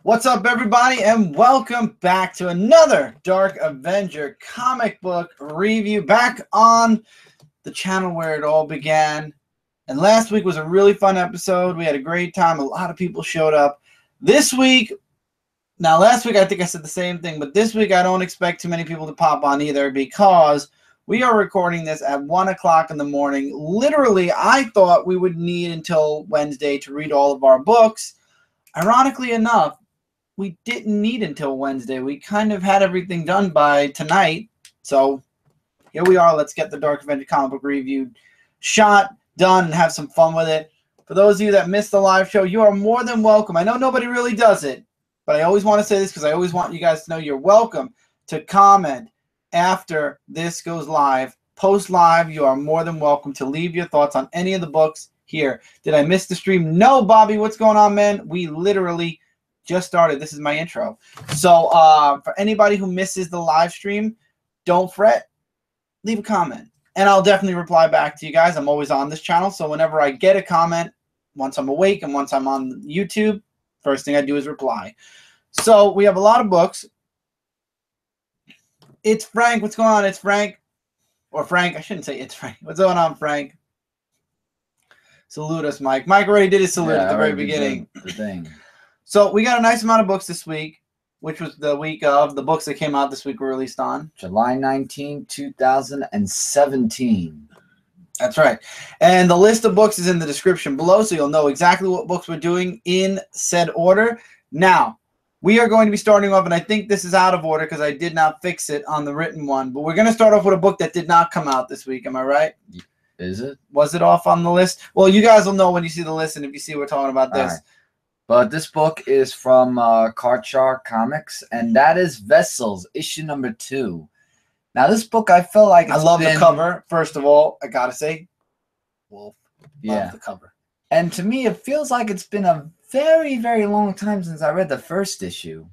What's up, everybody, and welcome back to another Dark Avenger comic book review back on the channel where it all began. And last week was a really fun episode. We had a great time. A lot of people showed up. This week, now last week I think I said the same thing, but this week I don't expect too many people to pop on either because we are recording this at 1 o'clock in the morning. Literally, I thought we would need until Wednesday to read all of our books. Ironically enough, we didn't need until Wednesday. We kind of had everything done by tonight. So here we are. Let's get the Dark Avenger comic book review shot, done, and have some fun with it. For those of you that missed the live show, you are more than welcome. I know nobody really does it, but I always want to say this because I always want you guys to know you're welcome to comment after this goes live. Post live, you are more than welcome to leave your thoughts on any of the books here. Did I miss the stream? No, Bobby. What's going on, man? We literally just started. This is my intro. So for anybody who misses the live stream, don't fret. Leave a comment. And I'll definitely reply back to you guys. I'm always on this channel. So whenever I get a comment, once I'm awake and once I'm on YouTube, first thing I do is reply. So we have a lot of books. It's Frank. What's going on? It's Frank. Or Frank. I shouldn't say it's Frank. What's going on, Frank? Salute us, Mike. Mike already did his salute at the very beginning. The thing. So we got a nice amount of books this week, which was the week of the books that came out this week were released on July 19, 2017. That's right. And the list of books is in the description below, so you'll know exactly what books we're doing in said order. Now, we are going to be starting off, and I think this is out of order because I did not fix it on the written one, but we're going to start off with a book that did not come out this week. Am I right? Is it? Was it off on the list? Well, you guys will know when you see the list and if you see we're talking about this. Right. But this book is from Card Shark Comics, and that is Vessels, issue number 2. Now, this book, I feel like I love the cover. First of all, I gotta say, Wolf. Love the cover. And to me, it feels like it's been a very, very long time since I read the first issue.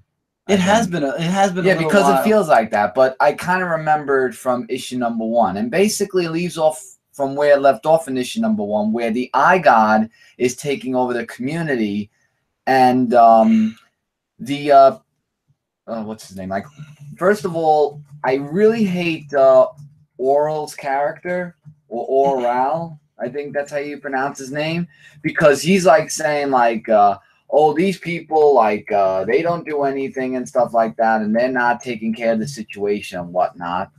It has been a because while. It feels like that. But I kind of remembered from issue number 1, and basically leaves off from where it left off in issue number 1, where the Eye God is taking over the community. And what's his name? Like, first of all, I really hate Oral's character, or Oral. I think that's how you pronounce his name, because he's like saying like, oh, these people like they don't do anything and stuff like that, and they're not taking care of the situation and whatnot.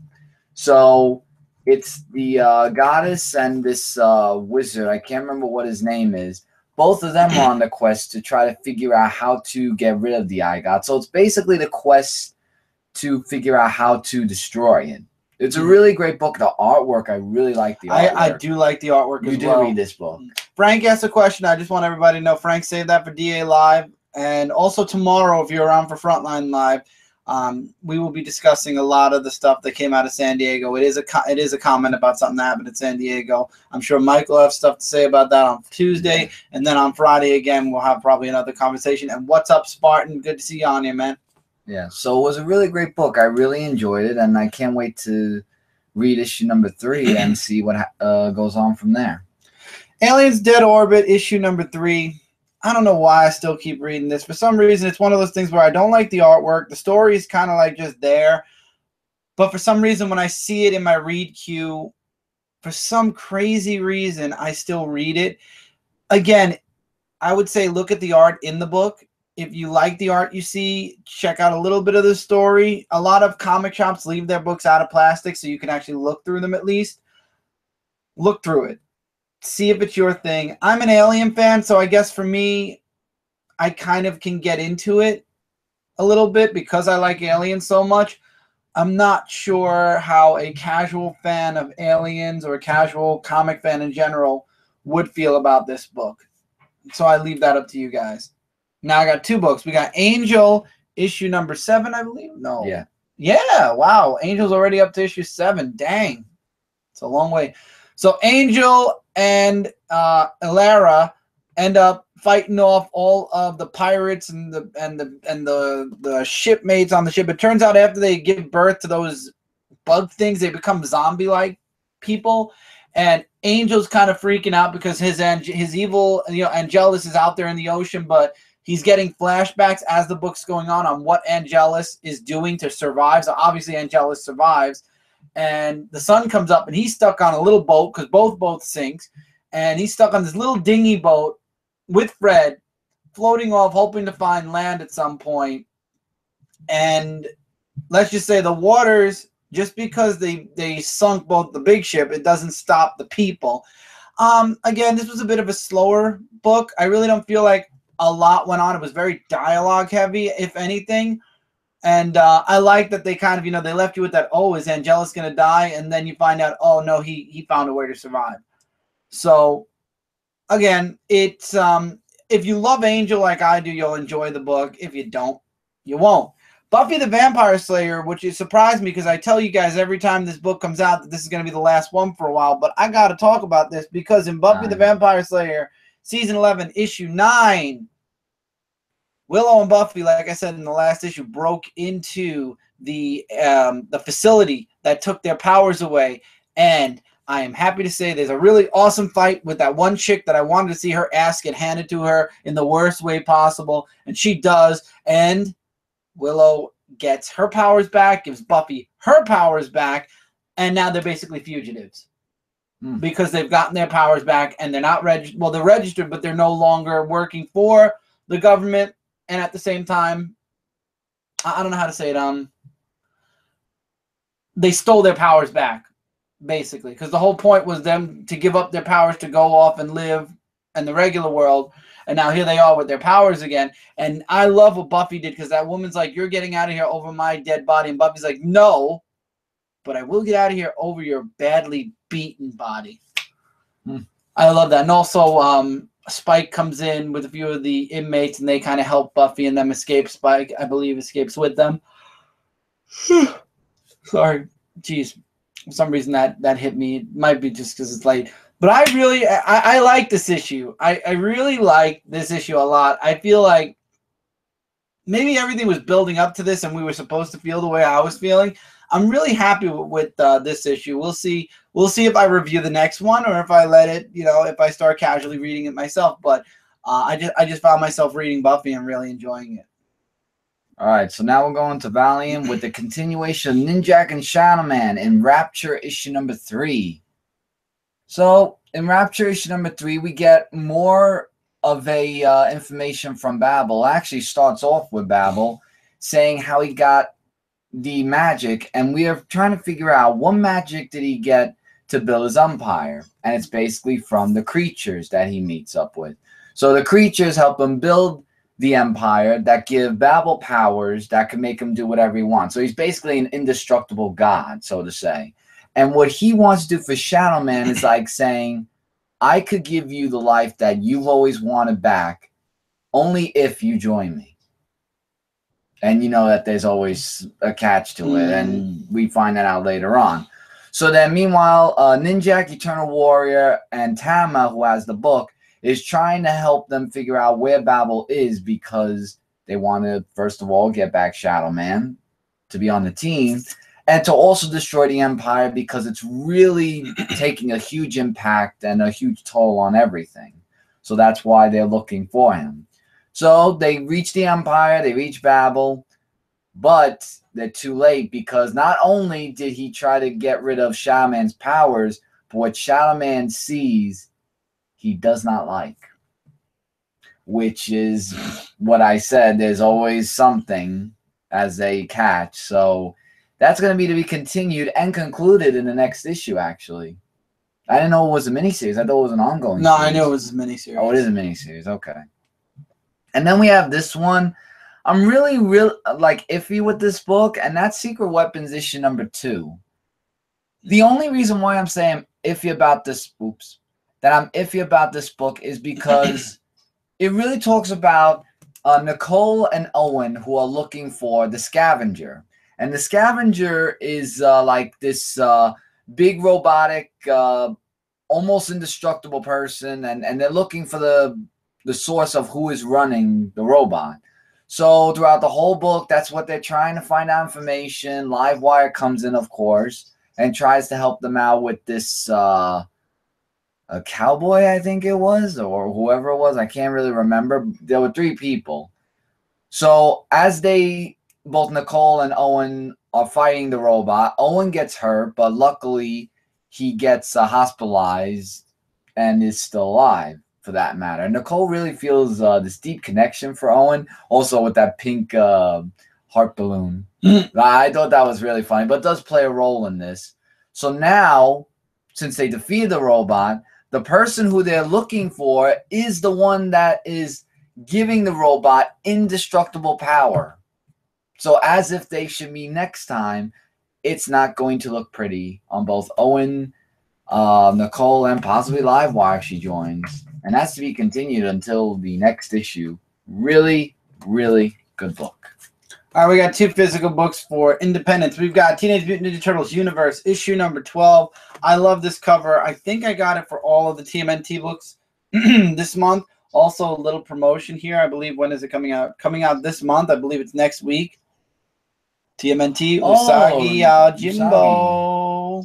So it's the goddess and this wizard. I can't remember what his name is. Both of them are on the quest to try to figure out how to get rid of the Eye God. So it's basically the quest to figure out how to destroy it. It's a really great book. The artwork, I really like the artwork. I do like the artwork as well. You do read this book. Frank asked a question. I just want everybody to know. Frank saved that for DA Live. And also tomorrow, if you're around for Frontline Live, we will be discussing a lot of the stuff that came out of San Diego. It is a comment about something that happened at San Diego. I'm sure Mike will have stuff to say about that on Tuesday, and then on Friday again we'll have probably another conversation. And what's up, Spartan? Good to see you on here, man. Yeah, so it was a really great book. I really enjoyed it, and I can't wait to read issue number 3 and see what goes on from there. Aliens Dead Orbit, issue number 3. I don't know why I still keep reading this. For some reason, it's one of those things where I don't like the artwork. The story is kind of like just there. But for some reason, when I see it in my read queue, for some crazy reason, I still read it. Again, I would say look at the art in the book. If you like the art you see, check out a little bit of the story. A lot of comic shops leave their books out of plastic so you can actually look through them at least. Look through it. See if it's your thing. I'm an Alien fan, so I guess for me, I kind of can get into it a little bit because I like Aliens so much. I'm not sure how a casual fan of Aliens or a casual comic fan in general would feel about this book. So I leave that up to you guys. Now I got 2 books. We got Angel, issue number 7, I believe. No. Yeah. Yeah, wow. Angel's already up to issue 7. Dang. It's a long way. So Angel and Elara end up fighting off all of the pirates and the shipmates on the ship. It turns out after they give birth to those bug things, they become zombie-like people, and Angel's kind of freaking out because his evil, Angelus is out there in the ocean, but he's getting flashbacks as the book's going on what Angelus is doing to survive. So obviously Angelus survives, and the sun comes up, and he's stuck on a little boat because both boats sinks, and he's stuck on this little dinghy boat with Fred, floating off, hoping to find land at some point. And let's just say the waters, just because they sunk both the big ship, it doesn't stop the people. Again, this was a bit of a slower book. I really don't feel like a lot went on. It was very dialogue heavy, if anything. And I like that they kind of, they left you with that, oh, is Angelus going to die? And then you find out, oh, no, he found a way to survive. So, again, it's if you love Angel like I do, you'll enjoy the book. If you don't, you won't. Buffy the Vampire Slayer, which is surprised me because I tell you guys every time this book comes out that this is going to be the last one for a while, but I got to talk about this because in Buffy the Vampire Slayer, Season 11, Issue 9, Willow and Buffy, like I said in the last issue, broke into the facility that took their powers away, and I am happy to say there's a really awesome fight with that one chick that I wanted to see her ass get handed to her in the worst way possible, and she does, and Willow gets her powers back, gives Buffy her powers back, and now they're basically fugitives because they've gotten their powers back, and they're not registered. Well, they're registered, but they're no longer working for the government, and at the same time, I don't know how to say it. They stole their powers back, basically, because the whole point was them to give up their powers to go off and live in the regular world. And now here they are with their powers again. And I love what Buffy did because that woman's like, you're getting out of here over my dead body. And Buffy's like, no, but I will get out of here over your badly beaten body. I love that. And also Spike comes in with a few of the inmates and they kind of help Buffy and them escape. Spike, I believe, escapes with them. Sorry. Jeez. For some reason that hit me. It might be just because it's late. But I like this issue. I really like this issue a lot. I feel like maybe everything was building up to this and we were supposed to feel the way I was feeling. I'm really happy with this issue. We'll see if I review the next one or if I let it, if I start casually reading it myself. But I just found myself reading Buffy and really enjoying it. All right, so now we're going to Valiant with the continuation of Ninjak and Shadow Man in Rapture issue number 3. So in Rapture issue number 3, we get more of a information from Babel. It actually starts off with Babel saying how he got the magic, and we are trying to figure out what magic did he get to build his empire, and it's basically from the creatures that he meets up with. So the creatures help him build the empire that give Babel powers that can make him do whatever he wants. So he's basically an indestructible god, so to say. And what he wants to do for Shadow Man is like saying, I could give you the life that you've always wanted back only if you join me. And you know that there's always a catch to it, and we find that out later on. So then meanwhile, Ninjak, Eternal Warrior, and Tama, who has the book, is trying to help them figure out where Babel is because they want to, first of all, get back Shadow Man to be on the team, and to also destroy the Empire because it's really taking a huge impact and a huge toll on everything. So that's why they're looking for him. So they reach the Empire, they reach Babel, but they're too late because not only did he try to get rid of Shadow Man's powers, but what Shadow Man sees, he does not like. Which is what I said, there's always something as a catch. So that's going to be continued and concluded in the next issue, actually. I didn't know it was a miniseries. I thought it was an ongoing series. I knew it was a miniseries. Oh, it is a miniseries. Okay. And then we have this one. I'm really iffy with this book, and that's Secret Weapons issue number 2. The only reason why I'm saying iffy about this, that I'm iffy about this book is because it really talks about Nicole and Owen who are looking for the Scavenger. And the Scavenger is like this big robotic, almost indestructible person, and they're looking for the source of who is running the robot. So throughout the whole book, that's what they're trying to find out information. Livewire comes in, of course, and tries to help them out with this a cowboy, I think it was, or whoever it was. I can't really remember. There were 3 people. So as both Nicole and Owen are fighting the robot, Owen gets hurt, but luckily he gets hospitalized and is still alive, for that matter. Nicole really feels this deep connection for Owen, also with that pink heart balloon. I thought that was really funny, but it does play a role in this. So now, since they defeated the robot, the person who they're looking for is the one that is giving the robot indestructible power. So as if they should meet next time, it's not going to look pretty on both Owen, Nicole, and possibly Livewire she joins. And that's to be continued until the next issue. Really, really good book. All right, we got 2 physical books for Independence. We've got Teenage Mutant Ninja Turtles Universe, issue number 12. I love this cover. I think I got it for all of the TMNT books this month. Also, a little promotion here. I believe, when is it coming out? Coming out this month. I believe it's next week. TMNT Usagi Jimbo.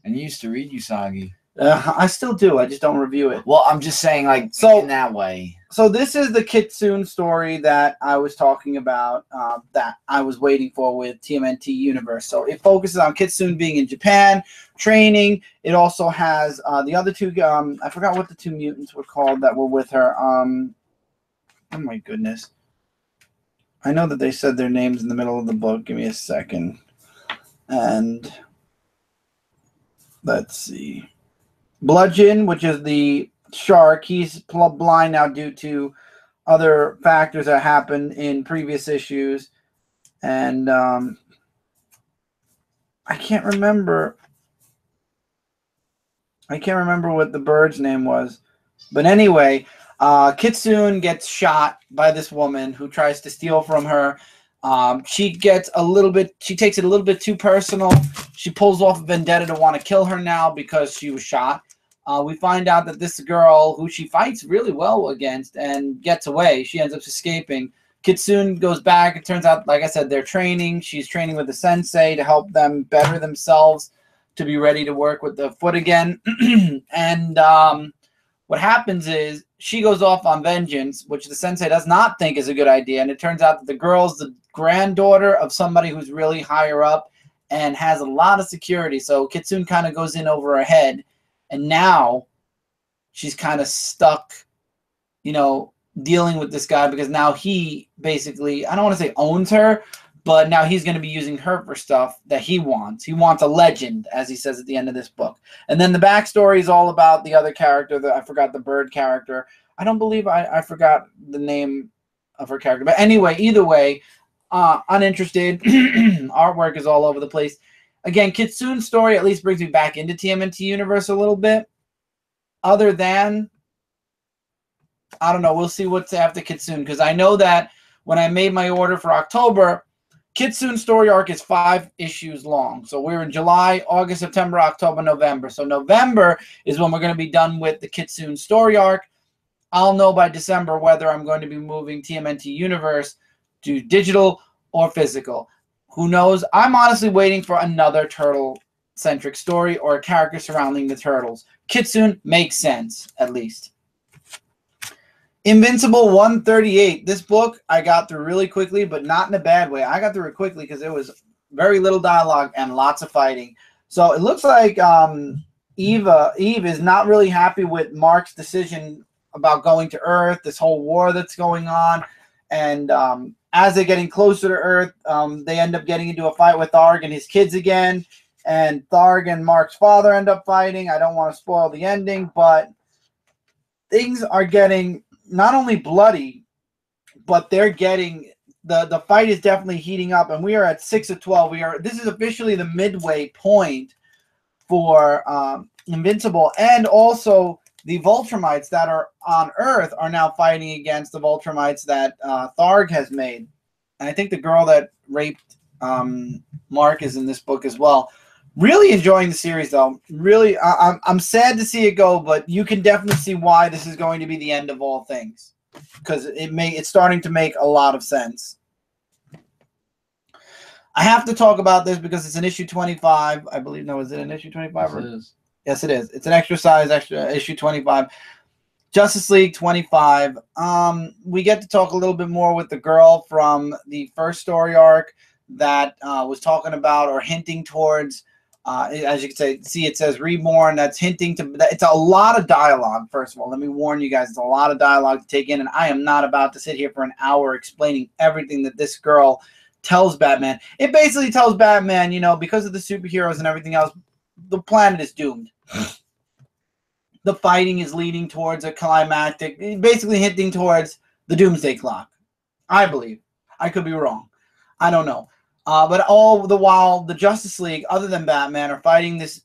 And you used to read Usagi. I still do. I just don't review it. Well, I'm just saying, like, so in that way. So this is the Kitsune story that I was talking about, that I was waiting for with TMNT Universe. So it focuses on Kitsune being in Japan, training. It also has the other 2. I forgot what the 2 mutants were called that were with her. Oh my goodness. I know that they said their names in the middle of the book. Give me a second. And let's see. Bludgeon, which is the shark. He's blind now due to other factors that happened in previous issues. And I can't remember. What the bird's name was. But anyway, Kitsune gets shot by this woman who tries to steal from her. She takes it a little bit too personal. She pulls off a vendetta to want to kill her now because she was shot. We find out that this girl, who she fights really well against and gets away, she ends up escaping. Kitsune goes back. It turns out, like I said, they're training. She's training with the sensei to help them better themselves to be ready to work with the foot again. And what happens is she goes off on vengeance, which the sensei does not think is a good idea. And it turns out that the girl's the granddaughter of somebody who's really higher up and has a lot of security. So Kitsune kind of goes in over her head. And now she's kind of stuck, dealing with this guy because now he basically, I don't want to say owns her, but now he's going to be using her for stuff that he wants. He wants a legend, as he says at the end of this book. And then the backstory is all about the other character. I forgot the bird character. I don't believe I forgot the name of her character. But anyway, either way, uninterested. Artwork is all over the place. Again, Kitsune's story at least brings me back into TMNT Universe a little bit. Other than, I don't know, we'll see what's after Kitsune. Because I know that when I made my order for October, Kitsune's story arc is 5 issues long. So we're in July, August, September, October, November. So November is when we're going to be done with the Kitsune story arc. I'll know by December whether I'm going to be moving TMNT Universe to digital or physical. Who knows? I'm honestly waiting for another turtle-centric story or a character surrounding the turtles. Kitsune makes sense, at least. Invincible 138. This book I got through really quickly, but not in a bad way. I got through it quickly because there was very little dialogue and lots of fighting. So it looks like Eve is not really happy with Mark's decision about going to Earth, this whole war that's going on. And as they're getting closer to Earth, they end up getting into a fight with Tharg and his kids again. And Tharg and Mark's father end up fighting. I don't want to spoil the ending, but things are getting not only bloody, but they're getting the fight is definitely heating up. And we are at 6 of 12. This is officially the midway point for Invincible, and also the Voltrumites that are on Earth are now fighting against the Voltrumites that Tharg has made. And I think the girl that raped Mark is in this book as well. Really enjoying the series, though. Really, I'm sad to see it go, but you can definitely see why this is going to be the end of all things, because it's starting to make a lot of sense. I have to talk about this because it's an issue 25, I believe. No, is it an issue 25? It is. Yes, it is. It's an extra size, extra issue 25. Justice League 25. We get to talk a little bit more with the girl from the first story arc that was talking about or hinting towards, as you can see, it says Reborn. That's hinting to, it's a lot of dialogue, first of all. Let me warn you guys, it's a lot of dialogue to take in, and I am not about to sit here for an hour explaining everything that this girl tells Batman. It basically tells Batman, you know, because of the superheroes and everything else, the planet is doomed. The fighting is leading towards a climactic, basically hinting towards the doomsday clock. I believe. I could be wrong. I don't know. But all the while, the Justice League, other than Batman, are fighting this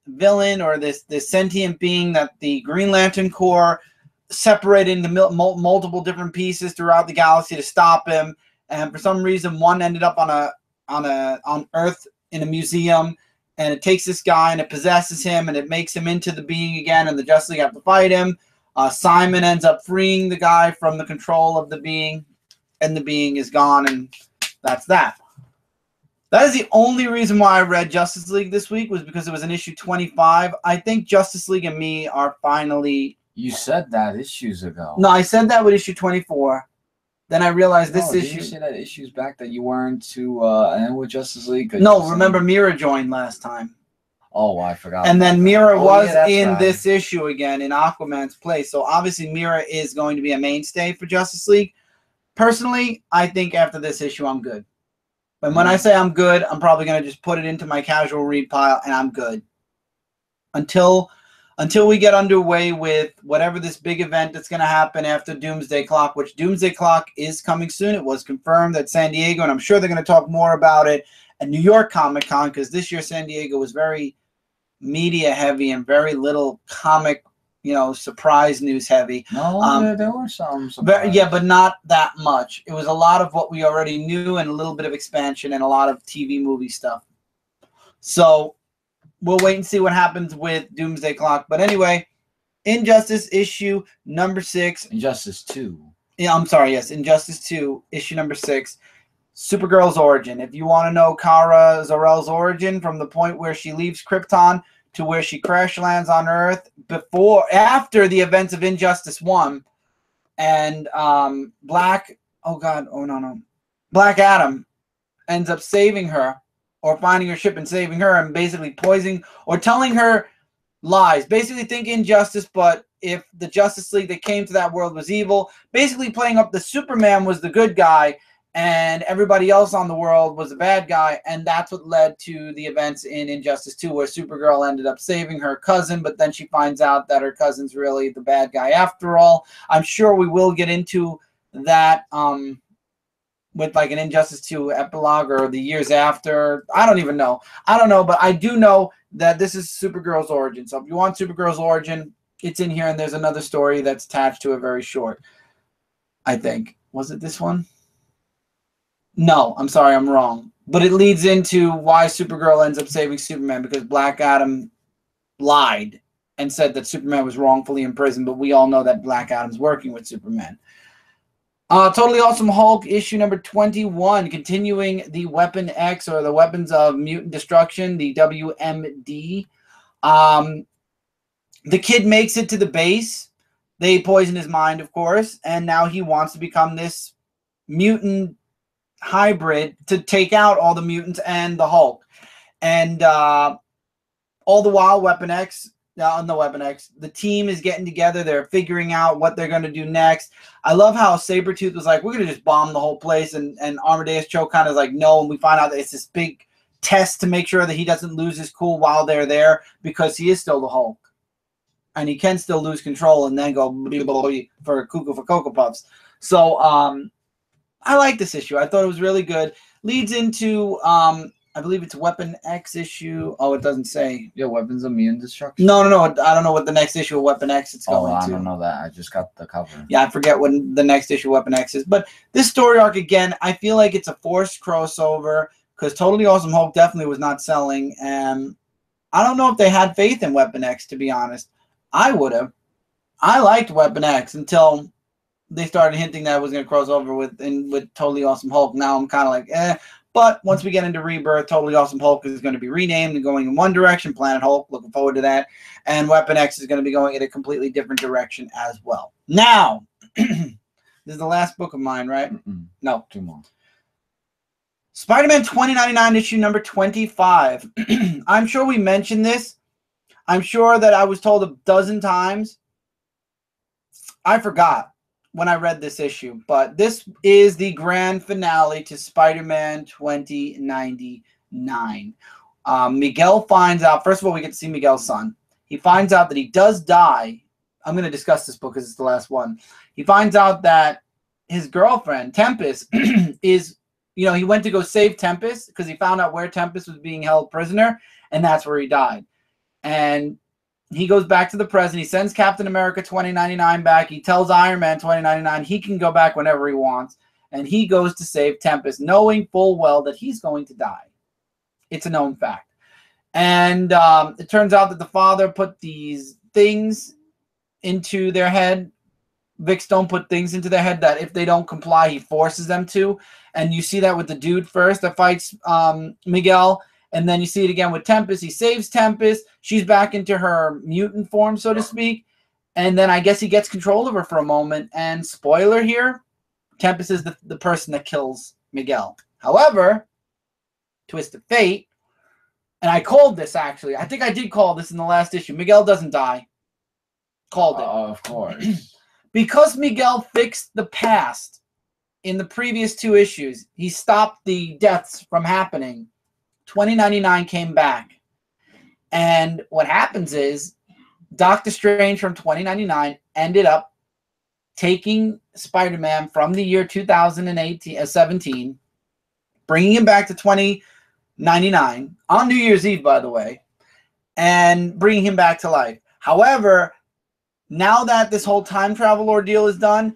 villain or this sentient being that the Green Lantern Corps separated into multiple different pieces throughout the galaxy to stop him. And for some reason, one ended up on Earth in a museum. And it takes this guy and it possesses him and it makes him into the being again, and the Justice League have to fight him. Simon ends up freeing the guy from the control of the being, and the being is gone, and that's that. That is the only reason why I read Justice League this week, was because it was an issue 25. I think Justice League and me are finally... You said that issues ago. No, I said that with issue 24. Then I realized this issue... Did you say that issues back that you weren't too in with Justice League? No, remember Mira joined last time. Oh, I forgot. And then Mira was in right. this issue again in Aquaman's place. So obviously Mira is going to be a mainstay for Justice League. Personally, I think after this issue, I'm good. And when I say I'm good, I'm probably going to just put it into my casual read pile, and I'm good. Until we get underway with whatever this big event that's going to happen after Doomsday Clock, which Doomsday Clock is coming soon. It was confirmed at San Diego, and I'm sure they're going to talk more about it at New York Comic Con, because this year San Diego was very media heavy and very little comic, you know, surprise news heavy. No, there were some surprises. Yeah, but not that much. It was a lot of what we already knew and a little bit of expansion and a lot of TV movie stuff. So we'll wait and see what happens with Doomsday Clock. But anyway, Injustice issue number 6. Injustice 2. Yeah, I'm sorry. Yes, Injustice 2 issue number 6. Supergirl's origin. If you want to know Kara Zor-El's origin, from the point where she leaves Krypton to where she crash lands on Earth, after the events of Injustice 1, and Black Adam ends up saving her, or finding her ship and saving her, and basically poisoning or telling her lies. Basically think Injustice, but if the Justice League that came to that world was evil, basically playing up the Superman was the good guy and everybody else on the world was the bad guy, and that's what led to the events in Injustice 2, where Supergirl ended up saving her cousin, but then she finds out that her cousin's really the bad guy after all. I'm sure we will get into that with like an Injustice 2 epilogue or the years after. I don't even know. I don't know, but I do know that this is Supergirl's origin. So if you want Supergirl's origin, it's in here, and there's another story that's attached to it, very short, I think. Was it this one? No, I'm sorry, I'm wrong. But it leads into why Supergirl ends up saving Superman, because Black Adam lied and said that Superman was wrongfully imprisoned, but we all know that Black Adam's working with Superman. Totally Awesome Hulk, issue number 21, continuing the Weapon X, or the Weapons of Mutant Destruction, the WMD. The kid makes it to the base. They poison his mind, of course, and now he wants to become this mutant hybrid to take out all the mutants and the Hulk. And all the while, the team is getting together. They're figuring out what they're going to do next. I love how Sabretooth was like, we're going to just bomb the whole place. And Amadeus Cho kind of like, no. And we find out that it's this big test to make sure that he doesn't lose his cool while they're there, because he is still the Hulk. And he can still lose control and then go for cuckoo for Cocoa Puffs. So I like this issue. I thought it was really good. Leads into, I believe it's Weapon X issue. Oh, it doesn't say. Yeah, Weapons of Mutant Destruction. No. I don't know what the next issue of Weapon X is going to. I don't know that. I just got the cover. Yeah, I forget what the next issue of Weapon X is. But this story arc, again, I feel like it's a forced crossover, because Totally Awesome Hulk definitely was not selling. And I don't know if they had faith in Weapon X, to be honest. I would have. I liked Weapon X until they started hinting that I was going to cross over with Totally Awesome Hulk. Now I'm kind of like, eh. But once we get into Rebirth, Totally Awesome Hulk is going to be renamed and going in one direction. Planet Hulk, looking forward to that. And Weapon X is going to be going in a completely different direction as well. Now, this is the last book of mine, right? No. 2 more. Spider-Man 2099 issue number 25. I'm sure we mentioned this. I'm sure that I was told a dozen times. I forgot when I read this issue, but this is the grand finale to Spider-Man 2099. Miguel finds out, first of all, we get to see Miguel's son. He finds out that he does die. I'm going to discuss this book because it's the last one. He finds out that his girlfriend, Tempest, is, you know, he went to go save Tempest because he found out where Tempest was being held prisoner, and that's where he died. And he goes back to the present. He sends Captain America 2099 back. He tells Iron Man 2099 he can go back whenever he wants. And he goes to save Tempest, knowing full well that he's going to die. It's a known fact. And it turns out that the father put these things into their head. Vic Stone put things into their head that if they don't comply, he forces them to. And you see that with the dude first that fights Miguel. And then you see it again with Tempest. He saves Tempest. She's back into her mutant form, so to speak. And then I guess he gets control of her for a moment. And spoiler here, Tempest is the person that kills Miguel. However, twist of fate, and I called this actually. I think I did call this in the last issue. Miguel doesn't die. Called it. Of course. Because Miguel fixed the past in the previous 2 issues, he stopped the deaths from happening. 2099 came back. And what happens is Doctor Strange from 2099 ended up taking Spider-Man from the year 2017, bringing him back to 2099 on New Year's Eve, by the way, and bringing him back to life. However, now that this whole time travel ordeal is done,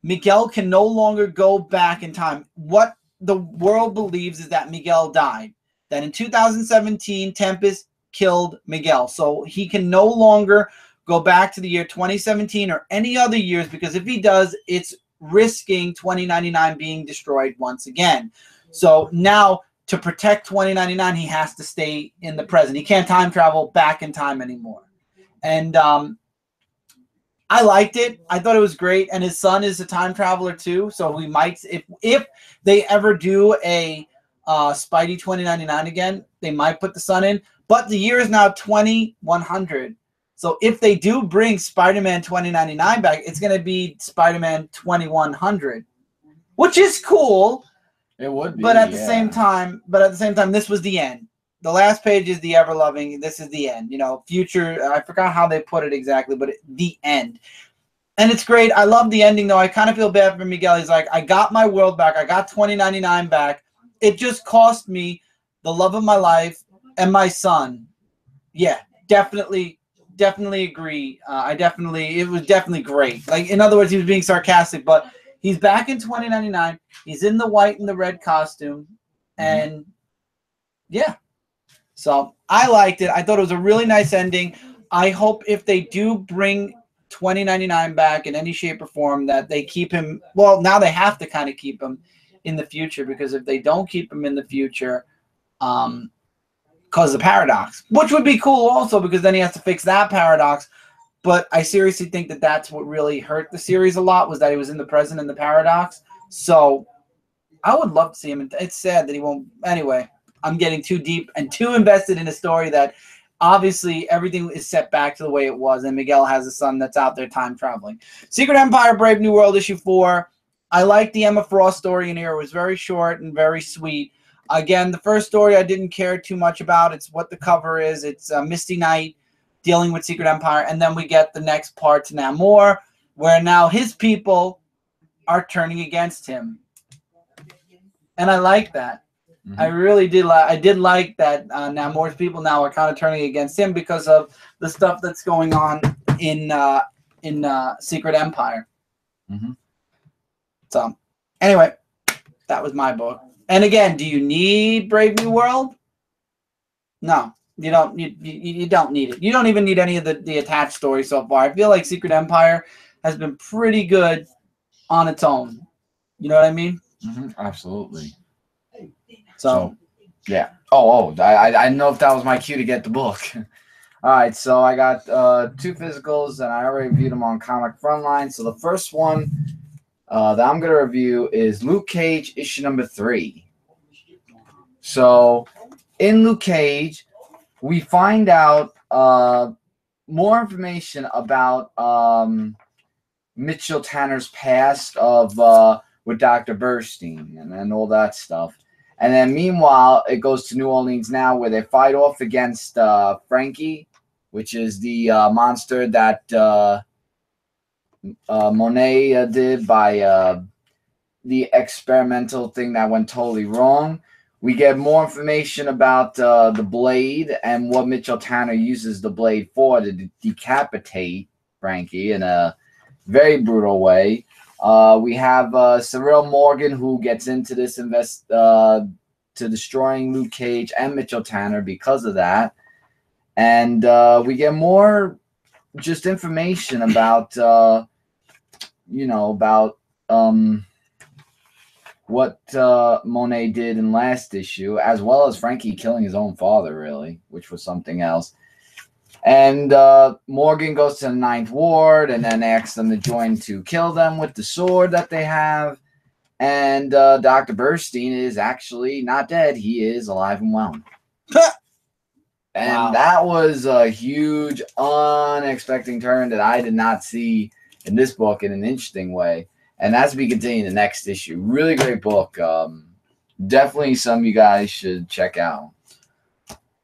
Miguel can no longer go back in time. What the world believes is that Miguel died. That in 2017, Tempest killed Miguel. So he can no longer go back to the year 2017 or any other years, because if he does, it's risking 2099 being destroyed once again. So now, to protect 2099, he has to stay in the present. He can't time travel back in time anymore. And I liked it. I thought it was great. And his son is a time traveler too. So we might, if they ever do a Spidey 2099 again, they might put the son in. But the year is now 2100. So if they do bring Spider-Man 2099 back, it's going to be Spider-Man 2100, which is cool. It would be. But at the same time, this was the end. The last page is the ever-loving. This is the end. You know, future. I forgot how they put it exactly, but the end. And it's great. I love the ending, though. I kind of feel bad for Miguel. He's like, I got my world back. I got 2099 back. It just cost me the love of my life and my son. Yeah, definitely agree. It was definitely great. Like, in other words, he was being sarcastic, but he's back in 2099. He's in the white and the red costume. And, yeah. So I liked it. I thought it was a really nice ending. I hope if they do bring 2099 back in any shape or form that they keep him. Well, now they have to kind of keep him in the future, because if they don't keep him in the future, cause the paradox, which would be cool also, because then he has to fix that paradox. But I seriously think that that's what really hurt the series a lot, was that he was in the present in the paradox. So I would love to see him. It's sad that he won't. Anyway, I'm getting too deep and too invested in a story that obviously everything is set back to the way it was, and Miguel has a son that's out there time traveling. Secret Empire Brave New World issue 4. I like the Emma Frost story in here. It was very short and very sweet. Again, the first story I didn't care too much about. It's what the cover is. It's Misty Knight dealing with Secret Empire, and then we get the next part to Namor, where now his people are turning against him. And I like that. I really did. I did like that Namor's people now are kind of turning against him because of the stuff that's going on in Secret Empire. So, anyway, that was my book. And again, do you need Brave New World? No, you don't. You don't need it. You don't even need any of the attached stories so far. I feel like Secret Empire has been pretty good on its own. You know what I mean? Absolutely. So yeah. I didn't know if that was my cue to get the book. All right, so I got 2 physicals, and I already reviewed them on Comic Frontline. So the first one that I'm going to review is Luke Cage, issue number 3. So in Luke Cage, we find out more information about Mitchell Tanner's past of with Dr. Burstein and all that stuff. And then meanwhile, it goes to New Orleans now, where they fight off against Frankie, which is the monster that Monet did by the experimental thing that went totally wrong. We get more information about the blade and what Mitchell Tanner uses the blade for to decapitate Frankie in a very brutal way. We have Cyril Morgan, who gets into this to destroying Luke Cage and Mitchell Tanner because of that. And we get more just information about, what Monet did in last issue, as well as Frankie killing his own father, really, which was something else. And Morgan goes to the 9th Ward and then asks them to join to kill them with the sword that they have. And Dr. Burstein is actually not dead. He is alive and well. And wow, that was a huge, unexpected turn that I did not see in this book in an interesting way. And that's to be continued in the next issue. Really great book. Definitely some you guys should check out.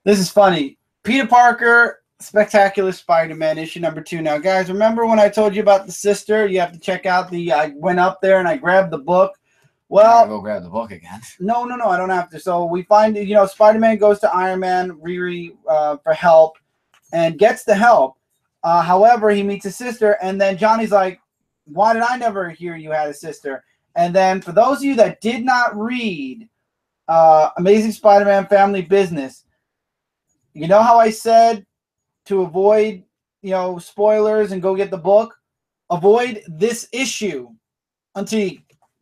This is funny. Peter Parker, Spectacular Spider-Man, issue number 2. Now, guys, remember when I told you about the sister? You have to check out the... I went up there and I grabbed the book. Well... I gotta go grab the book again. No, I don't have to. So we find, Spider-Man goes to Iron Man, Riri, for help and gets the help. However, he meets his sister, and then Johnny's like, why did I never hear you had a sister? And then for those of you that did not read Amazing Spider-Man Family Business, you know how I said to avoid, spoilers and go get the book? Avoid this issue until you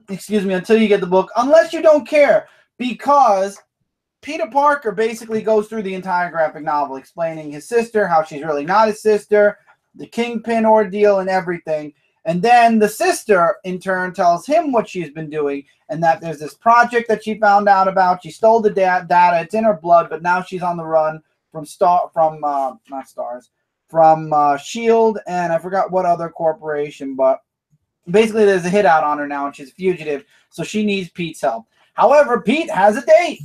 get the book, unless you don't care, because Peter Parker basically goes through the entire graphic novel explaining his sister, how she's really not his sister, the Kingpin ordeal and everything. And then the sister, in turn, tells him what she's been doing and that there's this project that she found out about. She stole the data. It's in her blood, but now she's on the run from S.H.I.E.L.D. and I forgot what other corporation, but basically there's a hit out on her now and she's a fugitive, so she needs Pete's help. However, Pete has a date.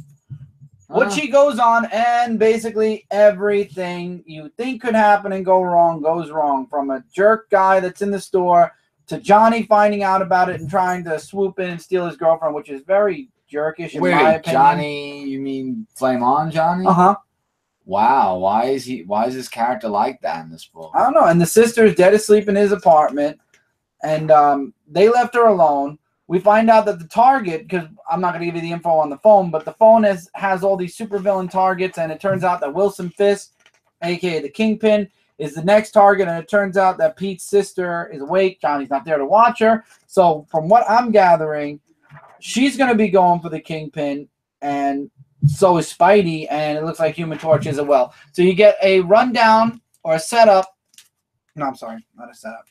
What she goes on, and basically everything you think could happen and go wrong goes wrong. From a jerk guy that's in the store to Johnny finding out about it and trying to swoop in and steal his girlfriend, which is very jerkish in my opinion. Johnny, you mean Flame On Johnny? Uh-huh. Wow, why is his character like that in this book? I don't know. And the sister is dead asleep in his apartment, and they left her alone. We find out that the target, because I'm not going to give you the info on the phone, but the phone has all these supervillain targets, and it turns out that Wilson Fisk, a.k.a. the Kingpin, is the next target, and it turns out that Pete's sister is awake. Johnny's not there to watch her. So from what I'm gathering, she's going to be going for the Kingpin, and so is Spidey, and it looks like Human Torch is as well. So you get a rundown or a setup. No, I'm sorry, not a setup.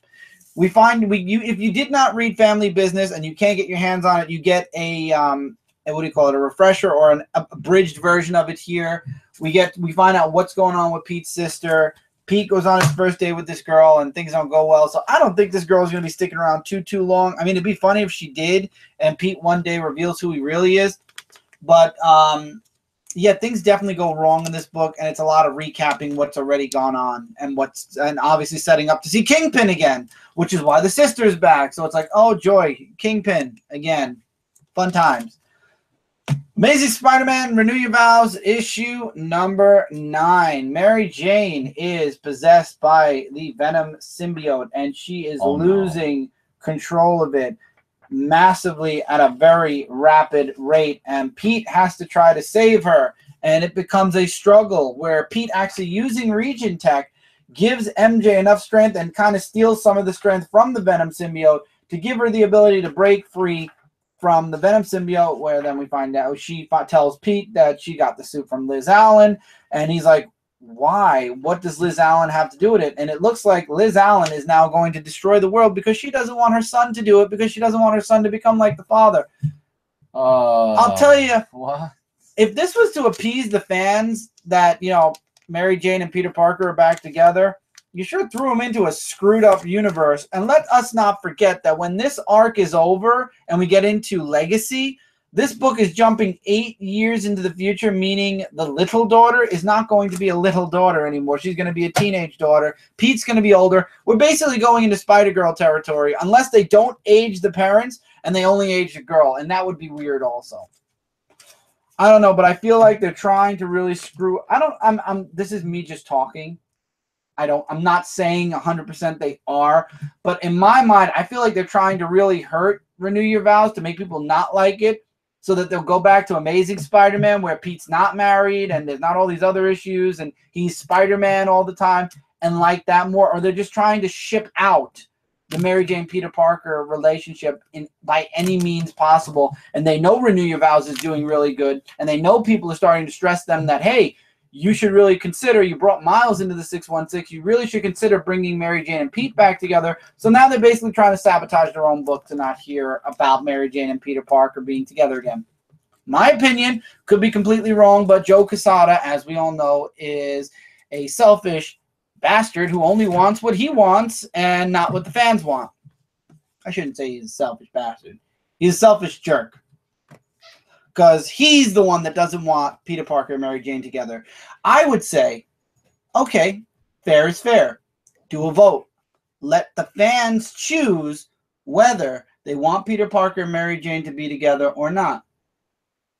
If you did not read Family Business and you can't get your hands on it, you get a a refresher or an abridged version of it here. We find out what's going on with Pete's sister. Pete goes on his first date with this girl and things don't go well. So I don't think this girl is going to be sticking around too long. I mean, it'd be funny if she did and Pete one day reveals who he really is. But yeah, things definitely go wrong in this book, and it's a lot of recapping what's already gone on and obviously setting up to see Kingpin again, which is why the sister's back. So it's like, oh joy, Kingpin again. Fun times. Amazing Spider-Man, Renew Your Vows, issue number 9. Mary Jane is possessed by the Venom symbiote, and she is losing control of it massively at a very rapid rate, and Pete has to try to save her, and it becomes a struggle where Pete, actually using Region Tech, gives MJ enough strength and kind of steals some of the strength from the Venom symbiote to give her the ability to break free from the Venom symbiote, where then we find out she tells Pete that she got the suit from Liz Allen, and he's like, why? What does Liz Allen have to do with it? And it looks like Liz Allen is now going to destroy the world because she doesn't want her son to do it, because she doesn't want her son to become like the father. I'll tell you, what? If this was to appease the fans that, you know, Mary Jane and Peter Parker are back together, you sure threw them into a screwed up universe. And let us not forget that when this arc is over and we get into Legacy, this book is jumping 8 years into the future, meaning the little daughter is not going to be a little daughter anymore. She's going to be a teenage daughter. Pete's going to be older. We're basically going into Spider-Girl territory, unless they don't age the parents and they only age the girl. And that would be weird also. I don't know, but I feel like they're trying to really screw. This is me just talking. I'm not saying 100% they are, but in my mind, I feel like they're trying to really hurt Renew Your Vows to make people not like it, so that they'll go back to Amazing Spider-Man, where Pete's not married and there's not all these other issues and he's Spider-Man all the time and like that more. Or they're just trying to ship out the Mary Jane Peter Parker relationship by any means possible. And they know Renew Your Vows is doing really good, and they know people are starting to stress them that, hey, you should really consider, you brought Miles into the 616, you really should consider bringing Mary Jane and Pete back together. So now they're basically trying to sabotage their own book to not hear about Mary Jane and Peter Parker being together again. My opinion could be completely wrong, but Joe Quesada, as we all know, is a selfish bastard who only wants what he wants and not what the fans want. I shouldn't say he's a selfish bastard. He's a selfish jerk, because he's the one that doesn't want Peter Parker and Mary Jane together. I would say, okay, fair is fair. Do a vote. Let the fans choose whether they want Peter Parker and Mary Jane to be together or not.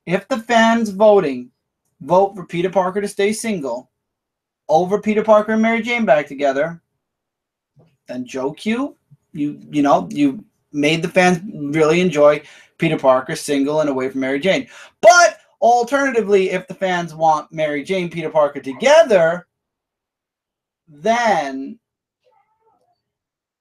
If the fans vote for Peter Parker to stay single over Peter Parker and Mary Jane back together, then Joe Q, you made the fans really enjoy Peter Parker single and away from Mary Jane. But alternatively, if the fans want Mary Jane, Peter Parker together, then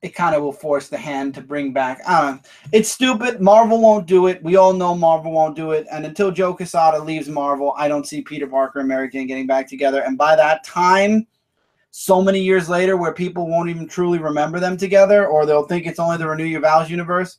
it kind of will force the hand to bring back. I don't know. It's stupid. Marvel won't do it. We all know Marvel won't do it. And until Joe Quesada leaves Marvel, I don't see Peter Parker and Mary Jane getting back together. And by that time, so many years later, where people won't even truly remember them together, or they'll think it's only the Renew Your Vows universe,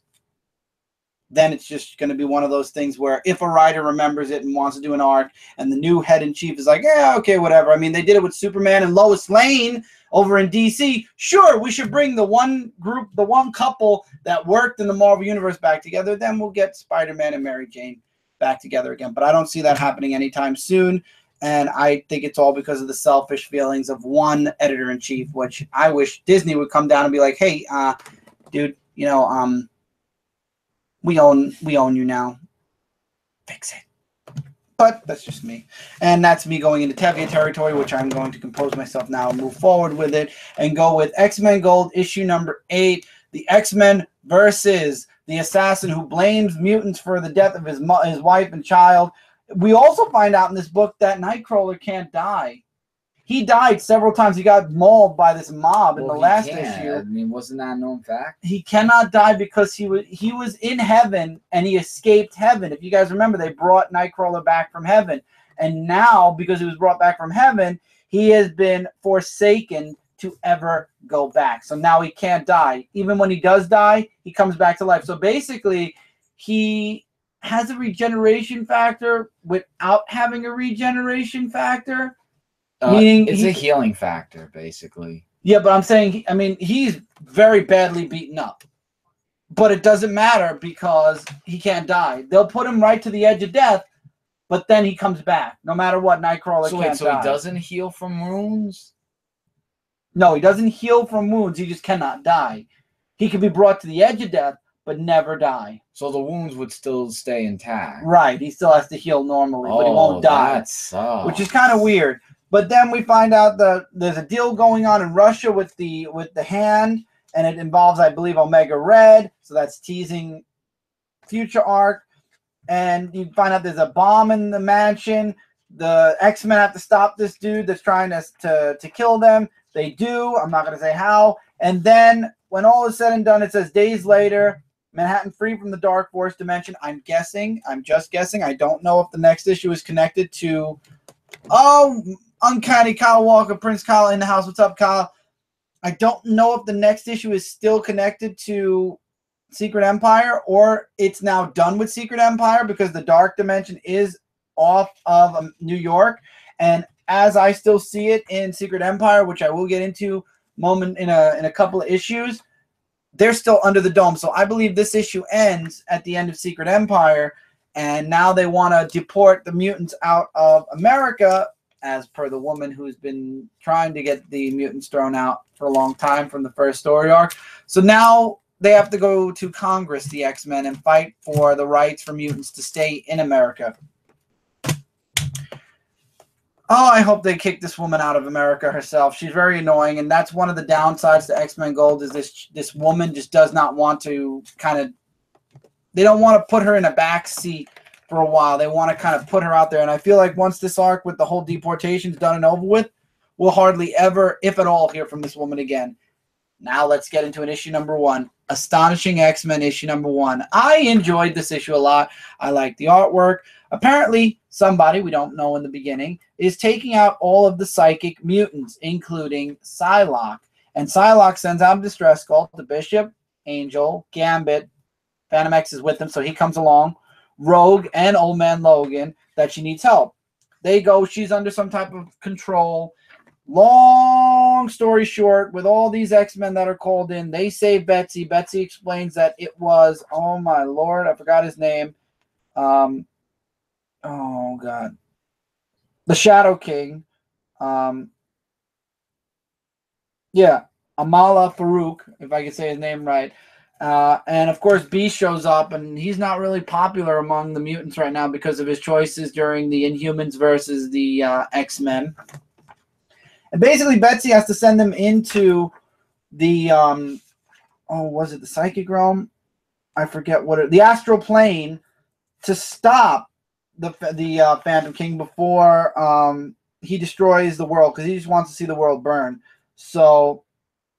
then it's just going to be one of those things where if a writer remembers it and wants to do an arc and the new head-in-chief is like, yeah, okay, whatever. I mean, they did it with Superman and Lois Lane over in DC. Sure, we should bring the one group, the one couple that worked in the Marvel Universe back together. Then we'll get Spider-Man and Mary Jane back together again. But I don't see that happening anytime soon. And I think it's all because of the selfish feelings of one editor-in-chief, which I wish Disney would come down and be like, hey, dude, we own you now. Fix it. But that's just me. And that's me going into Tevye territory, which I'm going to compose myself now and move forward with it and go with XMen Gold issue number 8. The X-Men versus the assassin who blames mutants for the death of his wife and child. We also find out in this book that Nightcrawler can't die. He died several times. He got mauled by this mob in the last issue. I mean, wasn't that a known fact? He cannot die because he was in heaven and he escaped heaven. If you guys remember, they brought Nightcrawler back from heaven. And now, because he was brought back from heaven, he has been forsaken to ever go back. So now he can't die. Even when he does die, he comes back to life. So basically, he has a regeneration factor without having a regeneration factor. Meaning it's a healing factor, basically. Yeah, but I'm saying, he's very badly beaten up. But it doesn't matter because he can't die. They'll put him right to the edge of death, but then he comes back. No matter what, Nightcrawler can't die. So he doesn't heal from wounds? No, he doesn't heal from wounds. He just cannot die. He can be brought to the edge of death, but never die. So the wounds would still stay intact. Right. He still has to heal normally, but he won't die. That sucks. Which is kind of weird. But then we find out that there's a deal going on in Russia with the hand, and it involves, I believe, Omega Red. So that's teasing future arc. And you find out there's a bomb in the mansion. The X-Men have to stop this dude that's trying to kill them. They do. I'm not going to say how. And then when all is said and done, it says days later, Manhattan free from the Dark Force dimension. I'm just guessing. I don't know if the next issue is connected to, Uncanny Kyle Walker, Prince Kyle in the house. What's up, Kyle? I don't know if the next issue is still connected to Secret Empire or it's now done with Secret Empire because the Dark Dimension is off of New York. And as I still see it in Secret Empire, which I will get into in a couple of issues, they're still under the dome. So I believe this issue ends at the end of Secret Empire, and now they want to deport the mutants out of America, as per the woman who's been trying to get the mutants thrown out for a long time from the first story arc. So now they have to go to Congress, the X-Men, and fight for the rights for mutants to stay in America. Oh, I hope they kick this woman out of America herself. She's very annoying, and that's one of the downsides to XMen Gold is this woman just does not want to they don't want to put her in a back seat for a while. They want to kind of put her out there, and I feel like once this arc with the whole deportation is done and over with, we'll hardly ever, if at all, hear from this woman again. Now let's get into an issue number 1. Astonishing X-Men issue number 1. I enjoyed this issue a lot. I like the artwork. Apparently, somebody, we don't know in the beginning, is taking out all of the psychic mutants, including Psylocke. And Psylocke sends out a distress call to Bishop, Angel, Gambit. Phantom X is with them, so he comes along. Rogue and Old Man Logan, that she needs help. They go, she's under some type of control. Long story short, with all these X-Men that are called in, they save Betsy. Betsy explains that it was, oh my lord, I forgot his name. Oh god. The Shadow King. Yeah, Amala Farouk, if I can say his name right. And of course, Beast shows up, and he's not really popular among the mutants right now because of his choices during the Inhumans versus the X-Men. And basically, Betsy has to send them into the, was it the Psychic Realm? I forget what the Astral Plane to stop the Phantom King before he destroys the world, because he just wants to see the world burn. So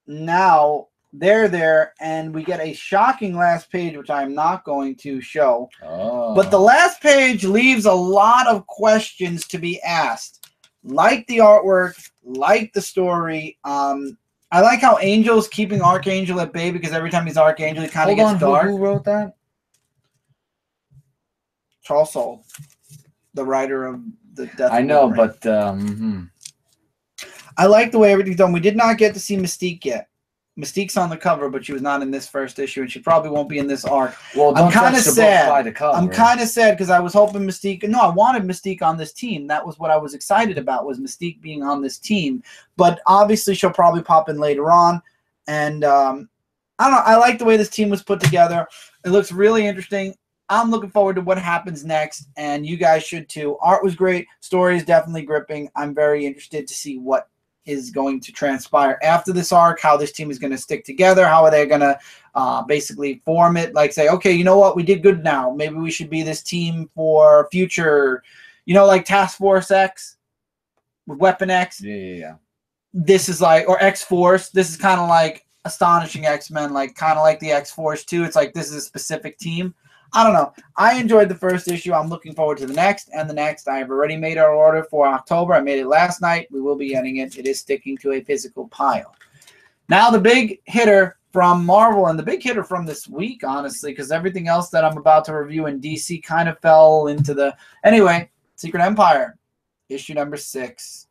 now they're there, and we get a shocking last page, which I'm not going to show. Oh. But the last page leaves a lot of questions to be asked. Like the artwork, like the story. I like how Angel's keeping Archangel at bay, because every time he's Archangel, he kind of gets dark. Who wrote that? Charles Soule, the writer of the Death. I know, but I like the way everything's done. We did not get to see Mystique yet. Mystique's on the cover, but she was not in this first issue, and she probably won't be in this arc. Well, I'm kind of sad. By the cover. I'm kind of sad because I was hoping Mystique. No, I wanted Mystique on this team. That was what I was excited about, was Mystique being on this team. But obviously, she'll probably pop in later on. And I don't know. I like the way this team was put together. It looks really interesting. I'm looking forward to what happens next, and you guys should too. Art was great. Story is definitely gripping. I'm very interested to see what is going to transpire after this arc, how this team is going to stick together, how are they going to basically form it, like say, okay, you know what, we did good now. Maybe we should be this team for future, like Task Force X with Weapon X. Yeah. This is like, or X-Force. This is kind of like Astonishing X-Men, like kind of like the X-Force too. It's like this is a specific team. I don't know. I enjoyed the first issue. I'm looking forward to the next and the next. I have already made our order for October. I made it last night. We will be getting it. It is sticking to a physical pile. Now the big hitter from Marvel, and the big hitter from this week, honestly, because everything else that I'm about to review in DC kind of fell into the... Anyway, Secret Empire, issue number 6.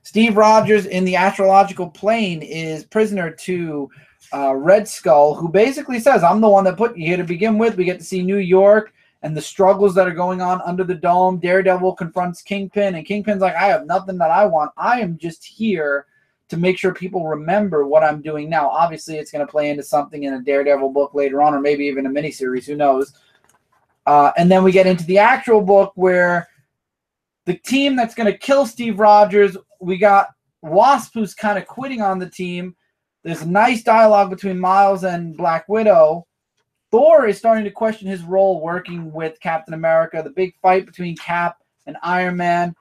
Steve Rogers in the astrological plane is prisoner to... Red Skull, who basically says, I'm the one that put you here to begin with. We get to see New York and the struggles that are going on under the dome. Daredevil confronts Kingpin, and Kingpin's like, I have nothing that I want. I am just here to make sure people remember what I'm doing now. Obviously, it's going to play into something in a Daredevil book later on, or maybe even a miniseries. Who knows? And then we get into the actual book where the team that's going to kill Steve Rogers, we got Wasp, who's kind of quitting on the team. There's a nice dialogue between Miles and Black Widow. Thor is starting to question his role working with Captain America. The big fight between Cap and Iron Man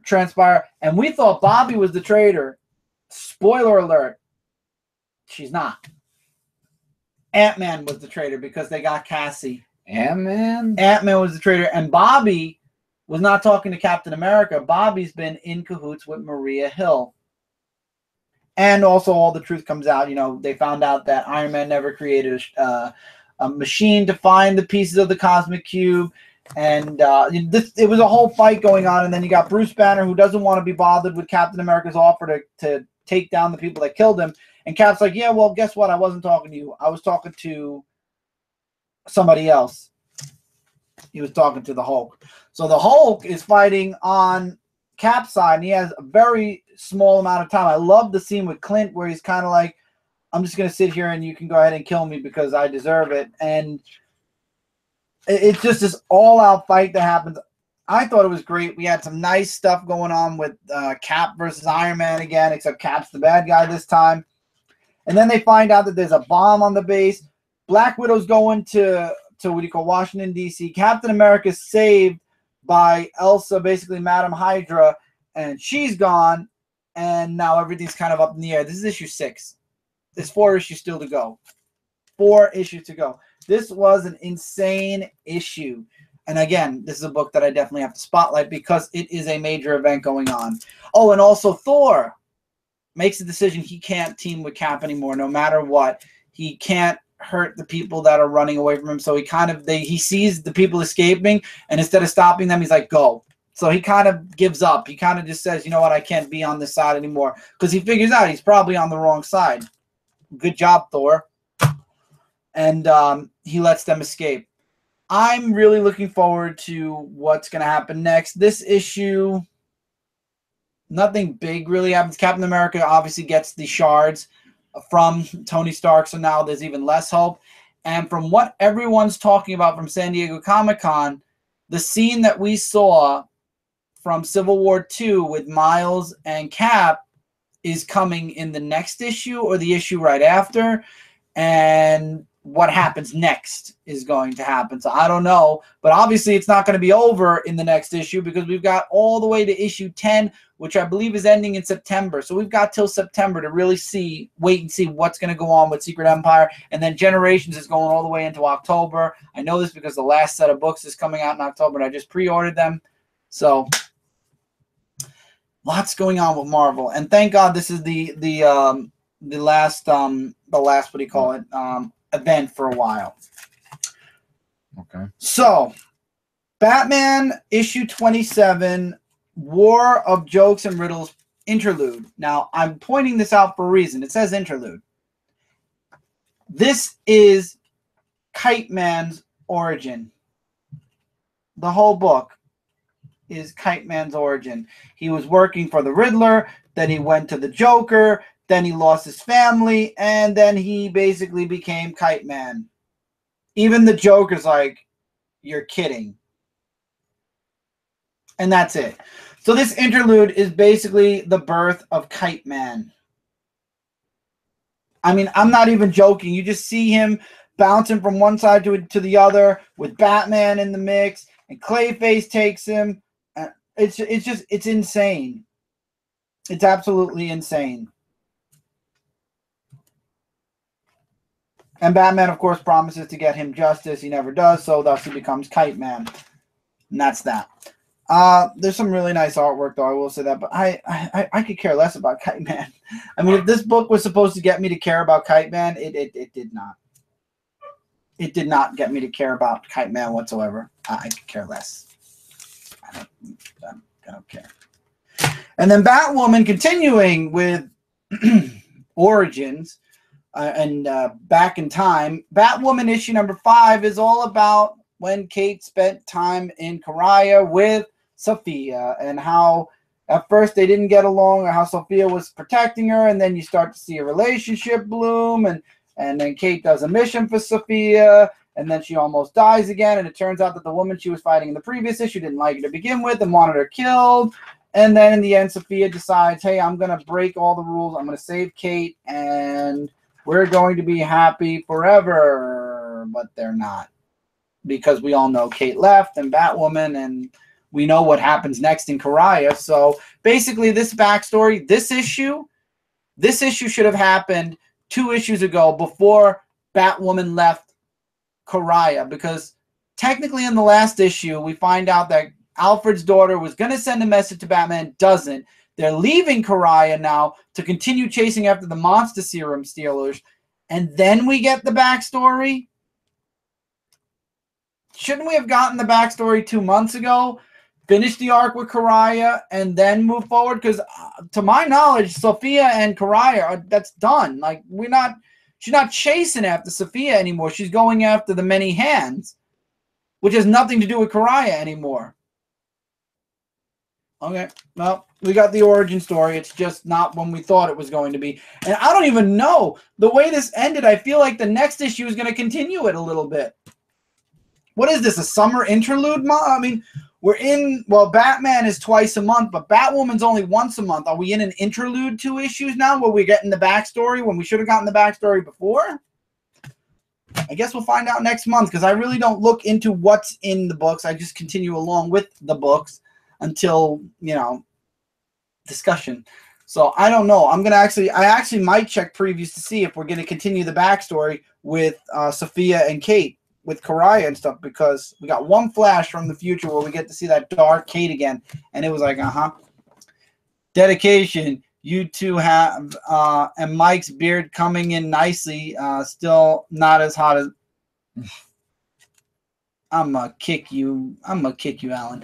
transpire. And we thought Bobby was the traitor. Spoiler alert. She's not. Ant-Man was the traitor because they got Cassie. Ant-Man? Ant-Man was the traitor, and Bobby was not talking to Captain America. Bobby's been in cahoots with Maria Hill. And also all the truth comes out. You know, they found out that Iron Man never created a machine to find the pieces of the Cosmic Cube. And it was a whole fight going on. And then you got Bruce Banner, who doesn't want to be bothered with Captain America's offer to take down the people that killed him. And Cap's like, yeah, well, guess what? I wasn't talking to you. I was talking to somebody else. He was talking to the Hulk. So the Hulk is fighting on Cap's side, and he has a very small amount of time. I love the scene with Clint where he's kind of like, I'm just going to sit here and you can go ahead and kill me because I deserve it. And it's just this all-out fight that happens. I thought it was great. We had some nice stuff going on with Cap versus Iron Man again, except Cap's the bad guy this time. And then they find out that there's a bomb on the base. Black Widow's going to what do you call Washington, D.C. Captain America's saved by Elsa, basically Madam Hydra, and she's gone. And now everything's kind of up in the air. This is issue 6. There's 4 issues still to go. 4 issues to go. This was an insane issue. And again, this is a book that I definitely have to spotlight because it is a major event going on. Oh, and also Thor makes a decision he can't team with Cap anymore, no matter what. He can't hurt the people that are running away from him. So he sees the people escaping, and instead of stopping them, he's like, go. So he kind of gives up. He kind of just says, you know what, I can't be on this side anymore. Because he figures out he's probably on the wrong side. Good job, Thor. And he lets them escape. I'm really looking forward to what's going to happen next. This issue, nothing big really happens. Captain America obviously gets the shards from Tony Stark, so now there's even less hope. And from what everyone's talking about from San Diego Comic-Con, the scene that we saw from Civil War II with Miles and Cap is coming in the next issue or the issue right after. And what happens next is going to happen. So I don't know, but obviously it's not going to be over in the next issue because we've got all the way to issue 10, which I believe is ending in September. So we've got till September to really wait and see what's going to go on with Secret Empire. And then Generations is going all the way into October. I know this because the last set of books is coming out in October, and I just pre-ordered them. So lots going on with Marvel. And thank God this is the last what do you call it? Event for a while. Okay. So, Batman issue 27, War of Jokes and Riddles interlude. Now, I'm pointing this out for a reason. It says interlude. This is Kite Man's origin. The whole book is Kite Man's origin. He was working for the Riddler, then he went to the Joker, then he lost his family, and then he basically became Kite Man. Even the Joker's like, you're kidding. And that's it. So this interlude is basically the birth of Kite Man. I mean, I'm not even joking. You just see him bouncing from one side to the other with Batman in the mix, and Clayface takes him. It's insane. It's absolutely insane. And Batman, of course, promises to get him justice. He never does, so thus he becomes Kite Man. And that's that. There's some really nice artwork, though, I will say that. But I could care less about Kite Man. I mean, if this book was supposed to get me to care about Kite Man, it did not. It did not get me to care about Kite Man whatsoever. I could care less. I don't care. And then Batwoman, continuing with Origins, and back in time. Batwoman issue number 5 is all about when Kate spent time in Karaya with Sophia and how at first they didn't get along, or how Sophia was protecting her, and then you start to see a relationship bloom, and then Kate does a mission for Sophia, and then she almost dies again, and it turns out that the woman she was fighting in the previous issue didn't like her to begin with and wanted her killed. And then in the end, Sophia decides, hey, I'm going to break all the rules. I'm going to save Kate, and we're going to be happy forever. But they're not, because we all know Kate left and Batwoman, and we know what happens next in Karaya. So basically this backstory, this issue should have happened 2 issues ago before Batwoman left Kariah, because technically in the last issue, we find out that Alfred's daughter was going to send a message to Batman, doesn't. They're leaving Kariah now to continue chasing after the monster serum stealers. And then we get the backstory. Shouldn't we have gotten the backstory 2 months ago? Finish the arc with Kariah and then move forward? Because to my knowledge, Sophia and Kariah, that's done. Like, she's not chasing after Sophia anymore. She's going after the Many Hands, which has nothing to do with Kariah anymore. Okay, well, we got the origin story. It's just not when we thought it was going to be. And I don't even know. The way this ended, I feel like the next issue is going to continue it a little bit. What is this, a summer interlude? I mean, we're in, well, Batman is twice a month, but Batwoman's only once a month. Are we in an interlude 2 issues now where we're getting the backstory when we should have gotten the backstory before? I guess we'll find out next month, because I really don't look into what's in the books. I just continue along with the books until, you know, discussion. So I don't know. I actually might check previews to see if we're going to continue the backstory with Sophia and Kate, with Kariah and stuff, because we got one flash from the future where we get to see that dark Kate again, and it was like, dedication. You two have, and Mike's beard coming in nicely. Still not as hot as. I'm gonna kick you, Alan.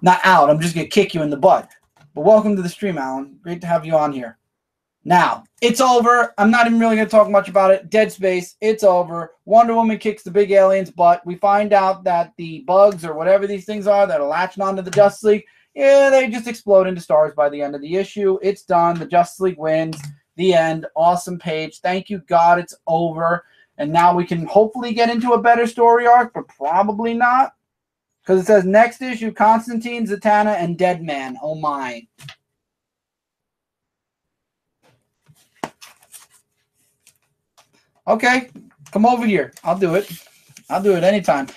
Not out. I'm just gonna kick you in the butt. But welcome to the stream, Alan. Great to have you on here. Now, it's over. I'm not even really going to talk much about it. Dead Space, it's over. Wonder Woman kicks the big alien's butt. We find out that the bugs or whatever these things are that are latching onto the Justice League, yeah, they just explode into stars by the end of the issue. It's done. The Justice League wins. The end. Awesome page. Thank you, God, it's over. And now we can hopefully get into a better story arc, but probably not. Because it says next issue, Constantine, Zatanna, and Deadman. Oh, my. Okay, come over here. I'll do it. I'll do it anytime.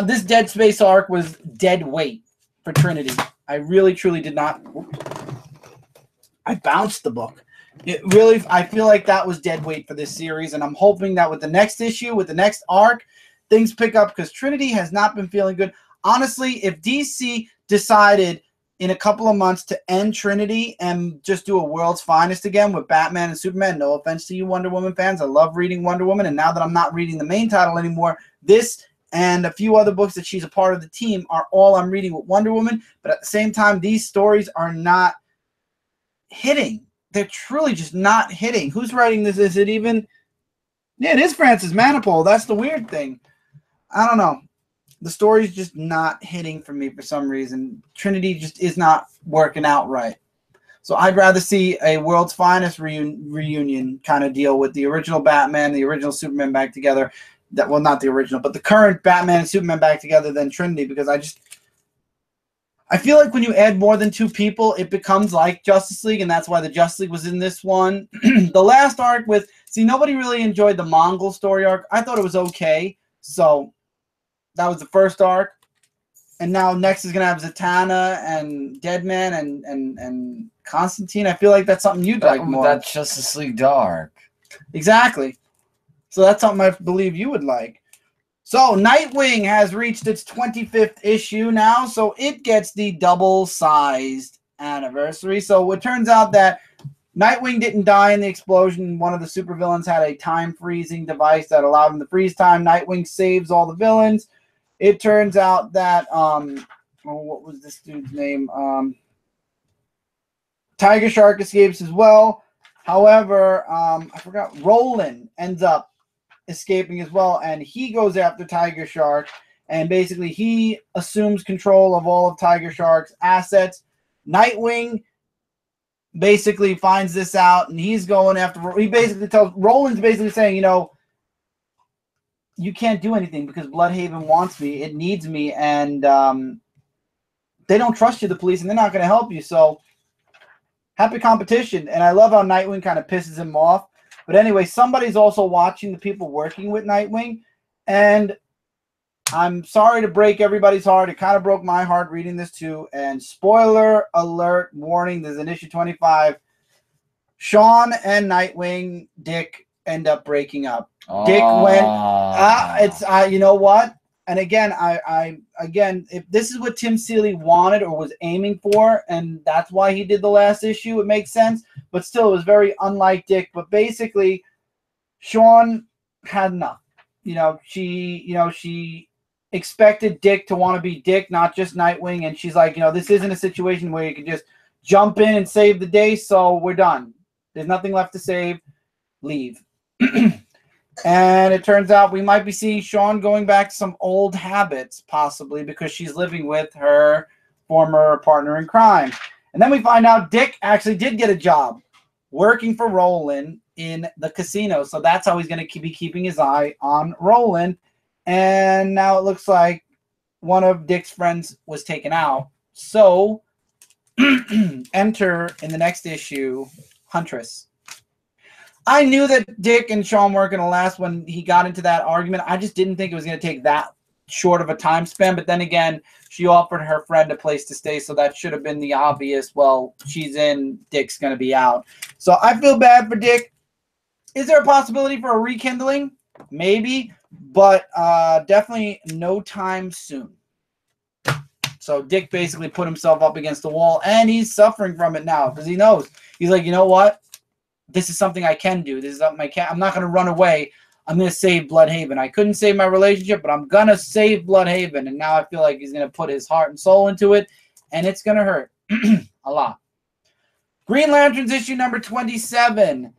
This Dead Space arc was dead weight for Trinity. I really, truly did not. I bounced the book. It really, I feel like that was dead weight for this series, and I'm hoping that with the next issue, with the next arc, things pick up, because Trinity has not been feeling good. Honestly, if DC decided in a couple of months to end Trinity and just do a World's Finest again with Batman and Superman, no offense to you Wonder Woman fans, I love reading Wonder Woman, and now that I'm not reading the main title anymore, this and a few other books that she's a part of the team are all I'm reading with Wonder Woman, but at the same time, these stories are not hitting. They're truly just not hitting. Who's writing this? Is it even? Yeah, it is Francis Manipul. That's the weird thing. I don't know. The story's just not hitting for me for some reason. Trinity just is not working out right. So I'd rather see a World's Finest reunion kind of deal with the original Batman, the original Superman back together. Well, not the original, but the current Batman and Superman back together than Trinity, because I feel like when you add more than 2 people, it becomes like Justice League, and that's why the Justice League was in this one. The last arc nobody really enjoyed the Mongol story arc. I thought it was okay. So that was the first arc. And now next is going to have Zatanna and Deadman and Constantine. I feel like that's something you'd like more. That's Justice League Dark. Exactly. So that's something I believe you would like. So Nightwing has reached its 25th issue now, so it gets the double-sized anniversary. So it turns out that Nightwing didn't die in the explosion. One of the supervillains had a time-freezing device that allowed him to freeze time. Nightwing saves all the villains. It turns out that, what was this dude's name? Tiger Shark escapes as well. However, I forgot, Roland ends up escaping as well, and he goes after Tiger Shark, and basically he assumes control of all of Tiger Shark's assets. Nightwing basically finds this out, and he's going after, he basically tells, Roland's basically saying, you know, you can't do anything because Bloodhaven wants me, it needs me, and they don't trust you, the police, and they're not going to help you, so happy competition. And I love how Nightwing kind of pisses him off. But anyway, somebody's also watching the people working with Nightwing, and I'm sorry to break everybody's heart. It kind of broke my heart reading this too. And spoiler alert, warning, there's an issue 25. Sean and Nightwing, Dick, end up breaking up. Dick went. It's you know what? And again, again, if this is what Tim Seeley wanted or was aiming for, and that's why he did the last issue, it makes sense. But still, it was very unlike Dick. But basically, Sean had enough. She expected Dick to want to be Dick, not just Nightwing. And she's like, this isn't a situation where you can just jump in and save the day. So we're done. There's nothing left to save. Leave. And it turns out we might be seeing Sean going back to some old habits, possibly because she's living with her former partner in crime. And then we find out Dick actually did get a job working for Roland in the casino. So that's how he's going to be keeping his eye on Roland. And now it looks like one of Dick's friends was taken out. So enter in the next issue, Huntress. I knew that Dick and Sean weren't going to last when he got into that argument. I just didn't think it was going to take that short of a time span. But then again, she offered her friend a place to stay, so that should have been the obvious, well, she's in, Dick's going to be out. So I feel bad for Dick. Is there a possibility for a rekindling? Maybe, but definitely no time soon. So Dick basically put himself up against the wall, and he's suffering from it now because he knows. He's like, you know what? This is something I can do. This is something I can. I'm not going to run away. I'm going to save Bloodhaven. I couldn't save my relationship, but I'm going to save Bloodhaven. And now I feel like he's going to put his heart and soul into it, and it's going to hurt a lot. Green Lanterns issue number 27.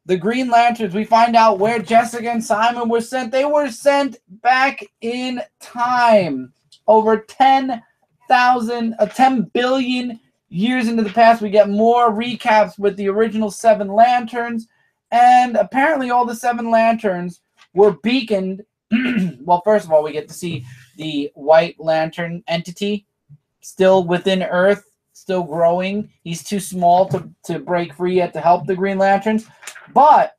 The Green Lanterns, we find out where Jessica and Simon were sent. They were sent back in time. Over 10 billion years into the past. We get more recaps with the original 7 Lanterns, and apparently all the 7 Lanterns were beaconed. Well, first of all, we get to see the White Lantern entity still within Earth, still growing. He's too small to break free yet to help the Green Lanterns, but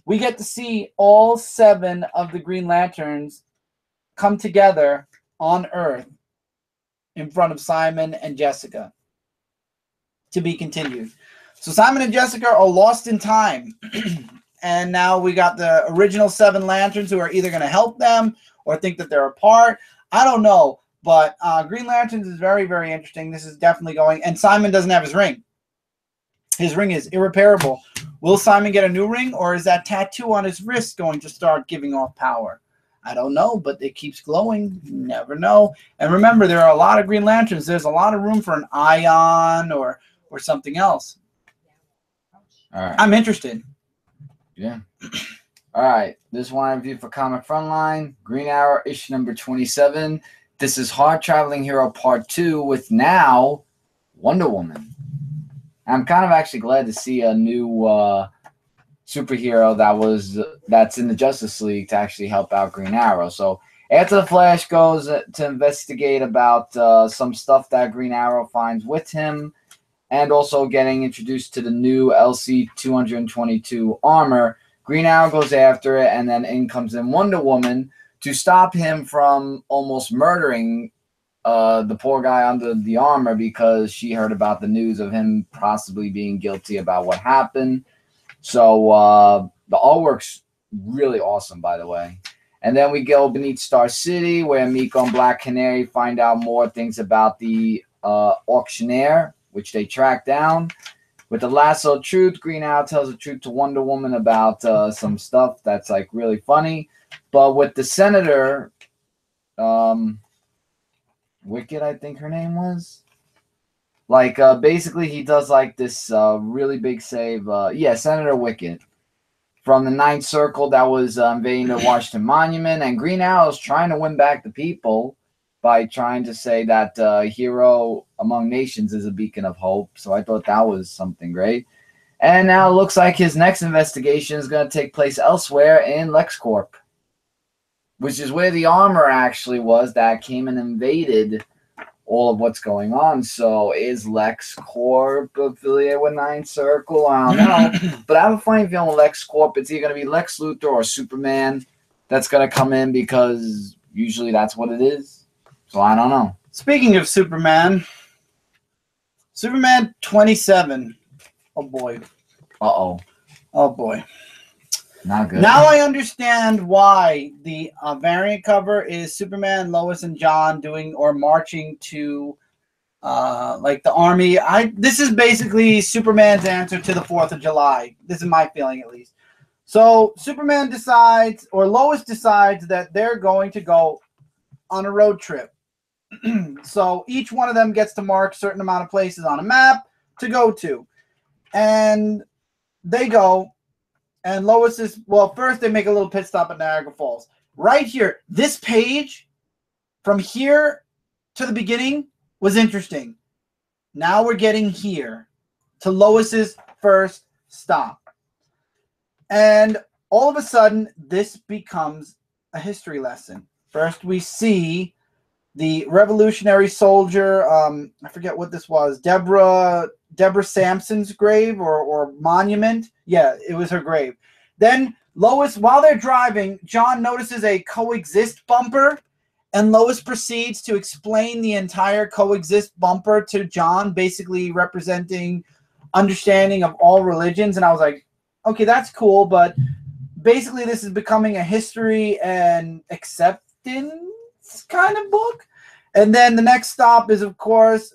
we get to see all 7 of the Green Lanterns come together on Earth in front of Simon and Jessica. To be continued. So Simon and Jessica are lost in time. And now we got the original 7 Lanterns who are either going to help them or think that they're apart. I don't know. But Green Lanterns is very, very interesting. This is definitely going. And Simon doesn't have his ring. His ring is irreparable. Will Simon get a new ring, or is that tattoo on his wrist going to start giving off power? I don't know, but it keeps glowing. You never know. And remember, there are a lot of Green Lanterns. There's a lot of room for an Ion or something else. All right. I'm interested. Yeah. All right. This one review for Comic Frontline. Green Arrow issue number 27. This is Hard Traveling Hero Part 2 with now Wonder Woman. I'm kind of actually glad to see a new superhero that's in the Justice League to actually help out Green Arrow. So after the Flash goes to investigate about some stuff that Green Arrow finds with him, and also getting introduced to the new LC-222 armor, Green Arrow goes after it, and then in comes Wonder Woman to stop him from almost murdering the poor guy under the armor because she heard about the news of him possibly being guilty about what happened. So the artwork's really awesome, by the way. And then we go beneath Star City, where Miko and Black Canary find out more things about the auctioneer, which they track down. With the lasso of truth, Green Arrow tells the truth to Wonder Woman about some stuff that's like really funny. But with the Senator, Wicked, I think her name was. Like basically he does like this really big save. Yeah, Senator Wicked from the Ninth Circle that was invading the Washington Monument, and Green Arrow's trying to win back the people by trying to say that Hero Among Nations is a beacon of hope. So I thought that was something great. And now it looks like his next investigation is going to take place elsewhere in LexCorp, which is where the armor actually was that came and invaded all of what's going on. So is LexCorp affiliated with Ninth Circle? I don't know. But I have a funny feeling LexCorp, it's either going to be Lex Luthor or Superman that's going to come in, because usually that's what it is. So I don't know. Speaking of Superman, Superman 27. Oh boy. Uh-oh. Oh boy. Not good. Now I understand why the variant cover is Superman, Lois, and John doing or marching to like the army. This is basically Superman's answer to the 4th of July. This is my feeling, at least. So Superman decides, or Lois decides, that they're going to go on a road trip. So each one of them gets to mark a certain amount of places on a map to go to. And they go, and Lois is, well, first they make a little pit stop at Niagara Falls. Right here, this page, from here to the beginning, was interesting. Now we're getting here to Lois's first stop. And all of a sudden, this becomes a history lesson. First, we see the Revolutionary soldier, I forget what this was, Deborah Sampson's grave or monument. Yeah, it was her grave. Then Lois, while they're driving, John notices a coexist bumper, and Lois proceeds to explain the entire coexist bumper to John, basically representing understanding of all religions. And I was like, okay, that's cool, but basically this is becoming a history and acceptance kind of book. And then the next stop is, of course,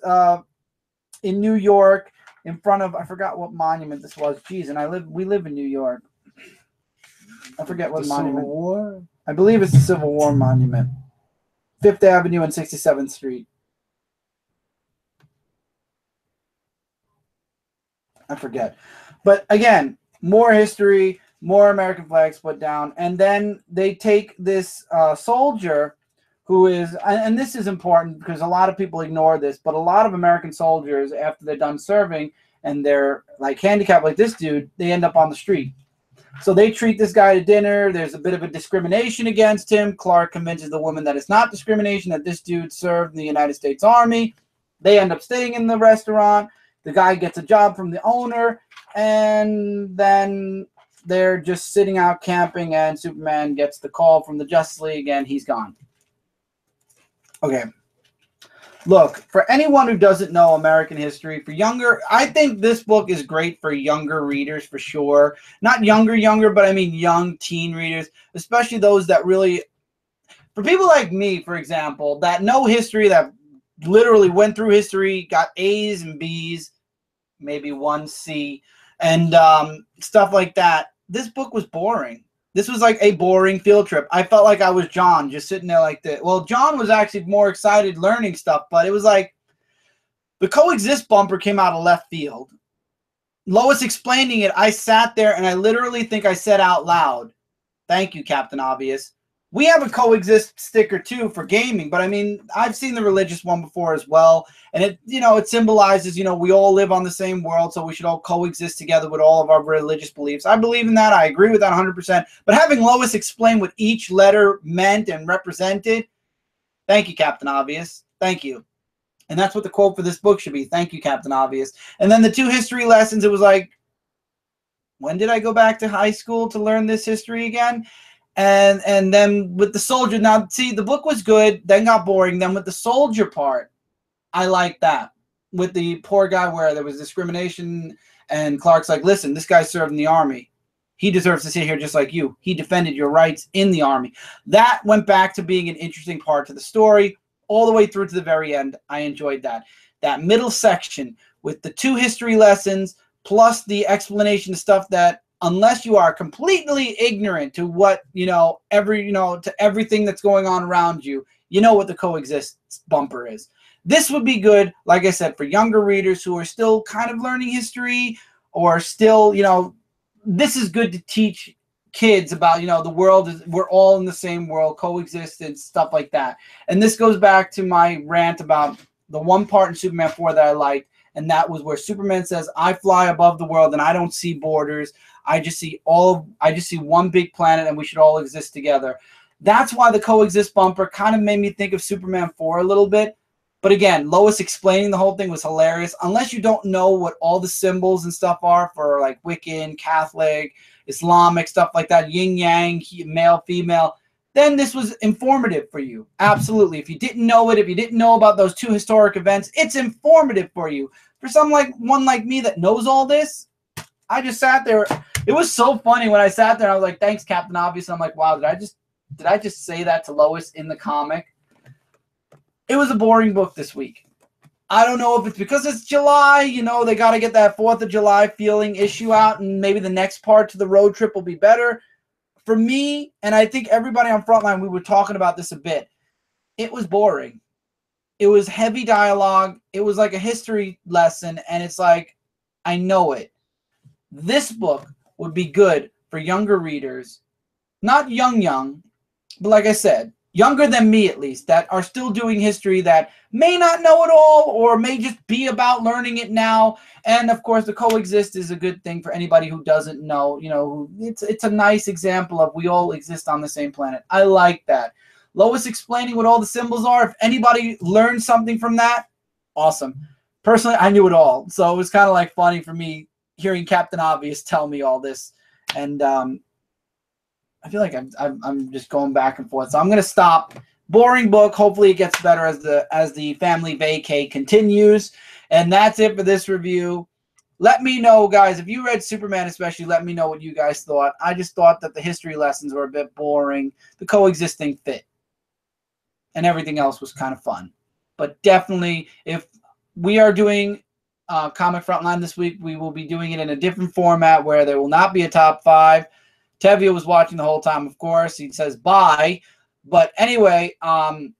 in New York, in front of, I forgot what monument this was. Jeez, and we live in New York. I forget what monument. Civil War? I believe it's the Civil War monument. 5th Avenue and 67th Street. I forget. But again, more history, more American flags put down. And then they take this soldier who is, and this is important because a lot of people ignore this, but a lot of American soldiers, after they're done serving and they're like handicapped like this dude, they end up on the street. So they treat this guy to dinner. There's a bit of a discrimination against him. Clark convinces the woman that it's not discrimination, that this dude served in the United States Army. They end up staying in the restaurant. The guy gets a job from the owner, and then they're just sitting out camping, and Superman gets the call from the Justice League, and he's gone. Okay. Look, for anyone who doesn't know American history, for younger, I think this book is great for younger readers for sure. Not younger, but I mean young teen readers, especially those that really, for people like me, for example, that know history, that literally went through history, got A's and B's, maybe 1 C, and stuff like that. This book was boring. This was like a boring field trip. I felt like I was John, just sitting there like this. Well, John was actually more excited learning stuff, but it was like the coexist bumper came out of left field. Lois explaining it, I sat there and I literally think I said out loud, "Thank you, Captain Obvious." We have a coexist sticker too for gaming, but I mean, I've seen the religious one before as well. And it, you know, it symbolizes, you know, we all live on the same world, so we should all coexist together with all of our religious beliefs. I believe in that. I agree with that 100%. But having Lois explain what each letter meant and represented, thank you, Captain Obvious. Thank you. And that's what the quote for this book should be. Thank you, Captain Obvious. And then the 2 history lessons, it was like, when did I go back to high school to learn this history again? And then with the soldier, now see, the book was good, then got boring. Then with the soldier part, I like that. With the poor guy where there was discrimination, and Clark's like, listen, this guy served in the army. He deserves to sit here just like you. He defended your rights in the army. That went back to being an interesting part to the story all the way through to the very end. I enjoyed that. That middle section with the 2 history lessons plus the explanation of stuff that, unless you are completely ignorant to what, to everything that's going on around you, you know what the coexist bumper is. This would be good, like I said, for younger readers who are still kind of learning history, or still, this is good to teach kids about, the world is, we're all in the same world, coexistence, stuff like that. And this goes back to my rant about the one part in Superman 4 that I liked, and that was where Superman says, I fly above the world and I don't see borders. I just see one big planet, and we should all exist together. That's why the coexist bumper kind of made me think of Superman 4 a little bit. But again, Lois explaining the whole thing was hilarious. Unless you don't know what all the symbols and stuff are for like Wiccan, Catholic, Islamic, stuff like that, yin yang, male, female, then this was informative for you. Absolutely. If you didn't know it, if you didn't know about those 2 historic events, it's informative for you. For someone like me that knows all this, I just sat there It was so funny when I sat there. I was like, "Thanks, Captain Obvious." And I'm like, "Wow, did I just say that to Lois in the comic?" It was a boring book this week. I don't know if it's because it's July. You know, they got to get that 4th of July feeling issue out, and maybe the next part to the road trip will be better. For me, and I think everybody on Frontline, we were talking about this a bit. It was boring. It was heavy dialogue. It was like a history lesson, and it's like, I know it. This book would be good for younger readers. Not young, but like I said, younger than me at least, that are still doing history that may not know it all or may just be about learning it now. And of course, the coexist is a good thing for anybody who doesn't know. You know, it's a nice example of we all exist on the same planet. I like that. Lois explaining what all the symbols are. If anybody learned something from that, awesome. Personally, I knew it all. So it was kind of like funny for me hearing Captain Obvious tell me all this. And I feel like I'm just going back and forth. So I'm going to stop. Boring book. Hopefully it gets better as the family vacay continues. And that's it for this review. Let me know, guys, if you read Superman especially, let me know what you guys thought. I just thought that the history lessons were a bit boring. The coexisting fit. And everything else was kind of fun. But definitely, if we are doing Comic Frontline this week, we will be doing it in a different format where there will not be a top 5. Tevye was watching the whole time, of course. He says bye. But anyway, I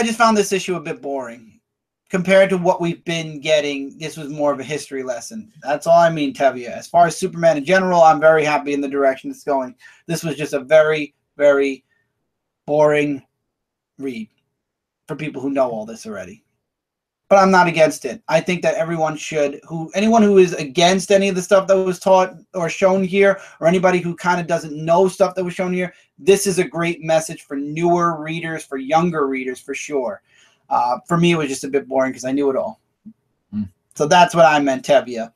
just found this issue a bit boring. Compared to what we've been getting, this was more of a history lesson. That's all I mean, Tevye. As far as Superman in general, I'm very happy in the direction it's going. This was just a very, very boring read for people who know all this already. But I'm not against it. I think that everyone should, anyone who is against any of the stuff that was taught or shown here, or anybody who kind of doesn't know stuff that was shown here, this is a great message for newer readers, for younger readers, for sure. For me, it was just a bit boring because I knew it all. So that's what I meant, Tevye.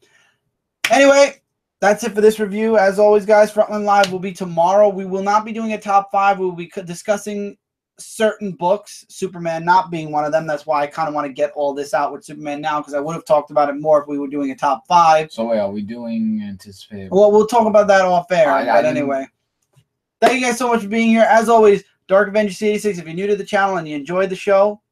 Anyway, that's it for this review. As always, guys, Frontline Live will be tomorrow. We will not be doing a top 5. We will be discussing certain books, Superman not being one of them. That's why I kind of want to get all this out with Superman now, because I would have talked about it more if we were doing a top 5. So wait, are we doing anticipated? Well, we'll talk about that off air. But anyway, thank you guys so much for being here. As always, Dark Avenger C86, if you're new to the channel and you enjoyed the show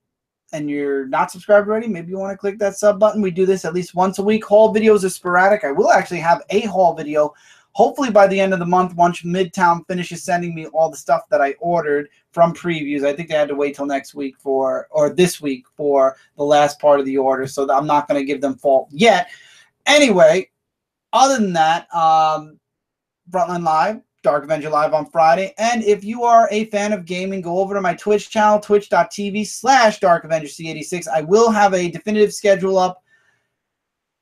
and you're not subscribed already, maybe you want to click that sub button. We do this at least once a week. Haul videos are sporadic. I will actually have a haul video hopefully by the end of the month, once Midtown finishes sending me all the stuff that I ordered from previews. I think they had to wait till next week or this week for the last part of the order, so I'm not going to give them fault yet. Anyway, other than that, Frontline Live, Dark Avenger Live on Friday. And if you are a fan of gaming, go over to my Twitch channel, twitch.tv/DarkAvengerC86. I will have a definitive schedule up.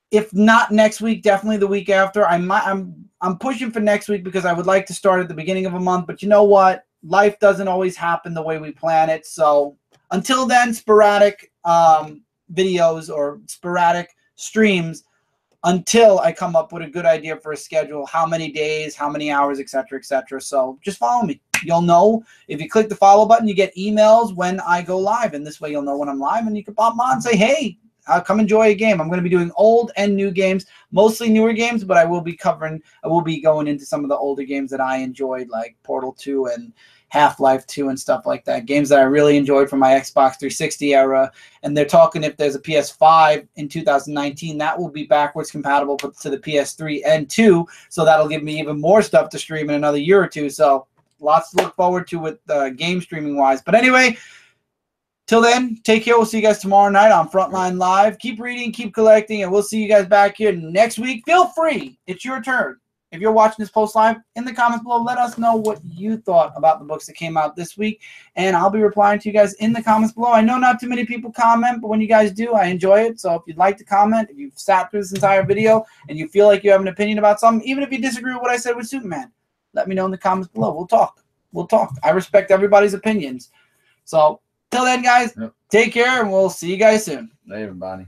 If not next week, definitely the week after. I'm pushing for next week because I would like to start at the beginning of a month. But you know what? Life doesn't always happen the way we plan it. So until then, sporadic videos or sporadic streams until I come up with a good idea for a schedule, how many days, how many hours, etc., etc. So just follow me. You'll know. If you click the follow button, you get emails when I go live. And this way you'll know when I'm live, and you can pop on and say, hey, come enjoy a game. I'm going to be doing old and new games, mostly newer games, but I will be going into some of the older games that I enjoyed, like Portal 2 and Half-Life 2 and stuff like that. Games that I really enjoyed from my Xbox 360 era. And they're talking if there's a PS5 in 2019, that will be backwards compatible to the PS3 and 2. So that'll give me even more stuff to stream in another year or two. So lots to look forward to with game streaming wise. But anyway, till then, take care. We'll see you guys tomorrow night on Frontline Live. Keep reading, keep collecting, and we'll see you guys back here next week. Feel free. It's your turn. If you're watching this post live, in the comments below, let us know what you thought about the books that came out this week, and I'll be replying to you guys in the comments below. I know not too many people comment, but when you guys do, I enjoy it. So if you'd like to comment, if you've sat through this entire video and you feel like you have an opinion about something, even if you disagree with what I said with Superman, let me know in the comments below. We'll talk. We'll talk. I respect everybody's opinions. So till then, guys, take care, and we'll see you guys soon. Later, everybody.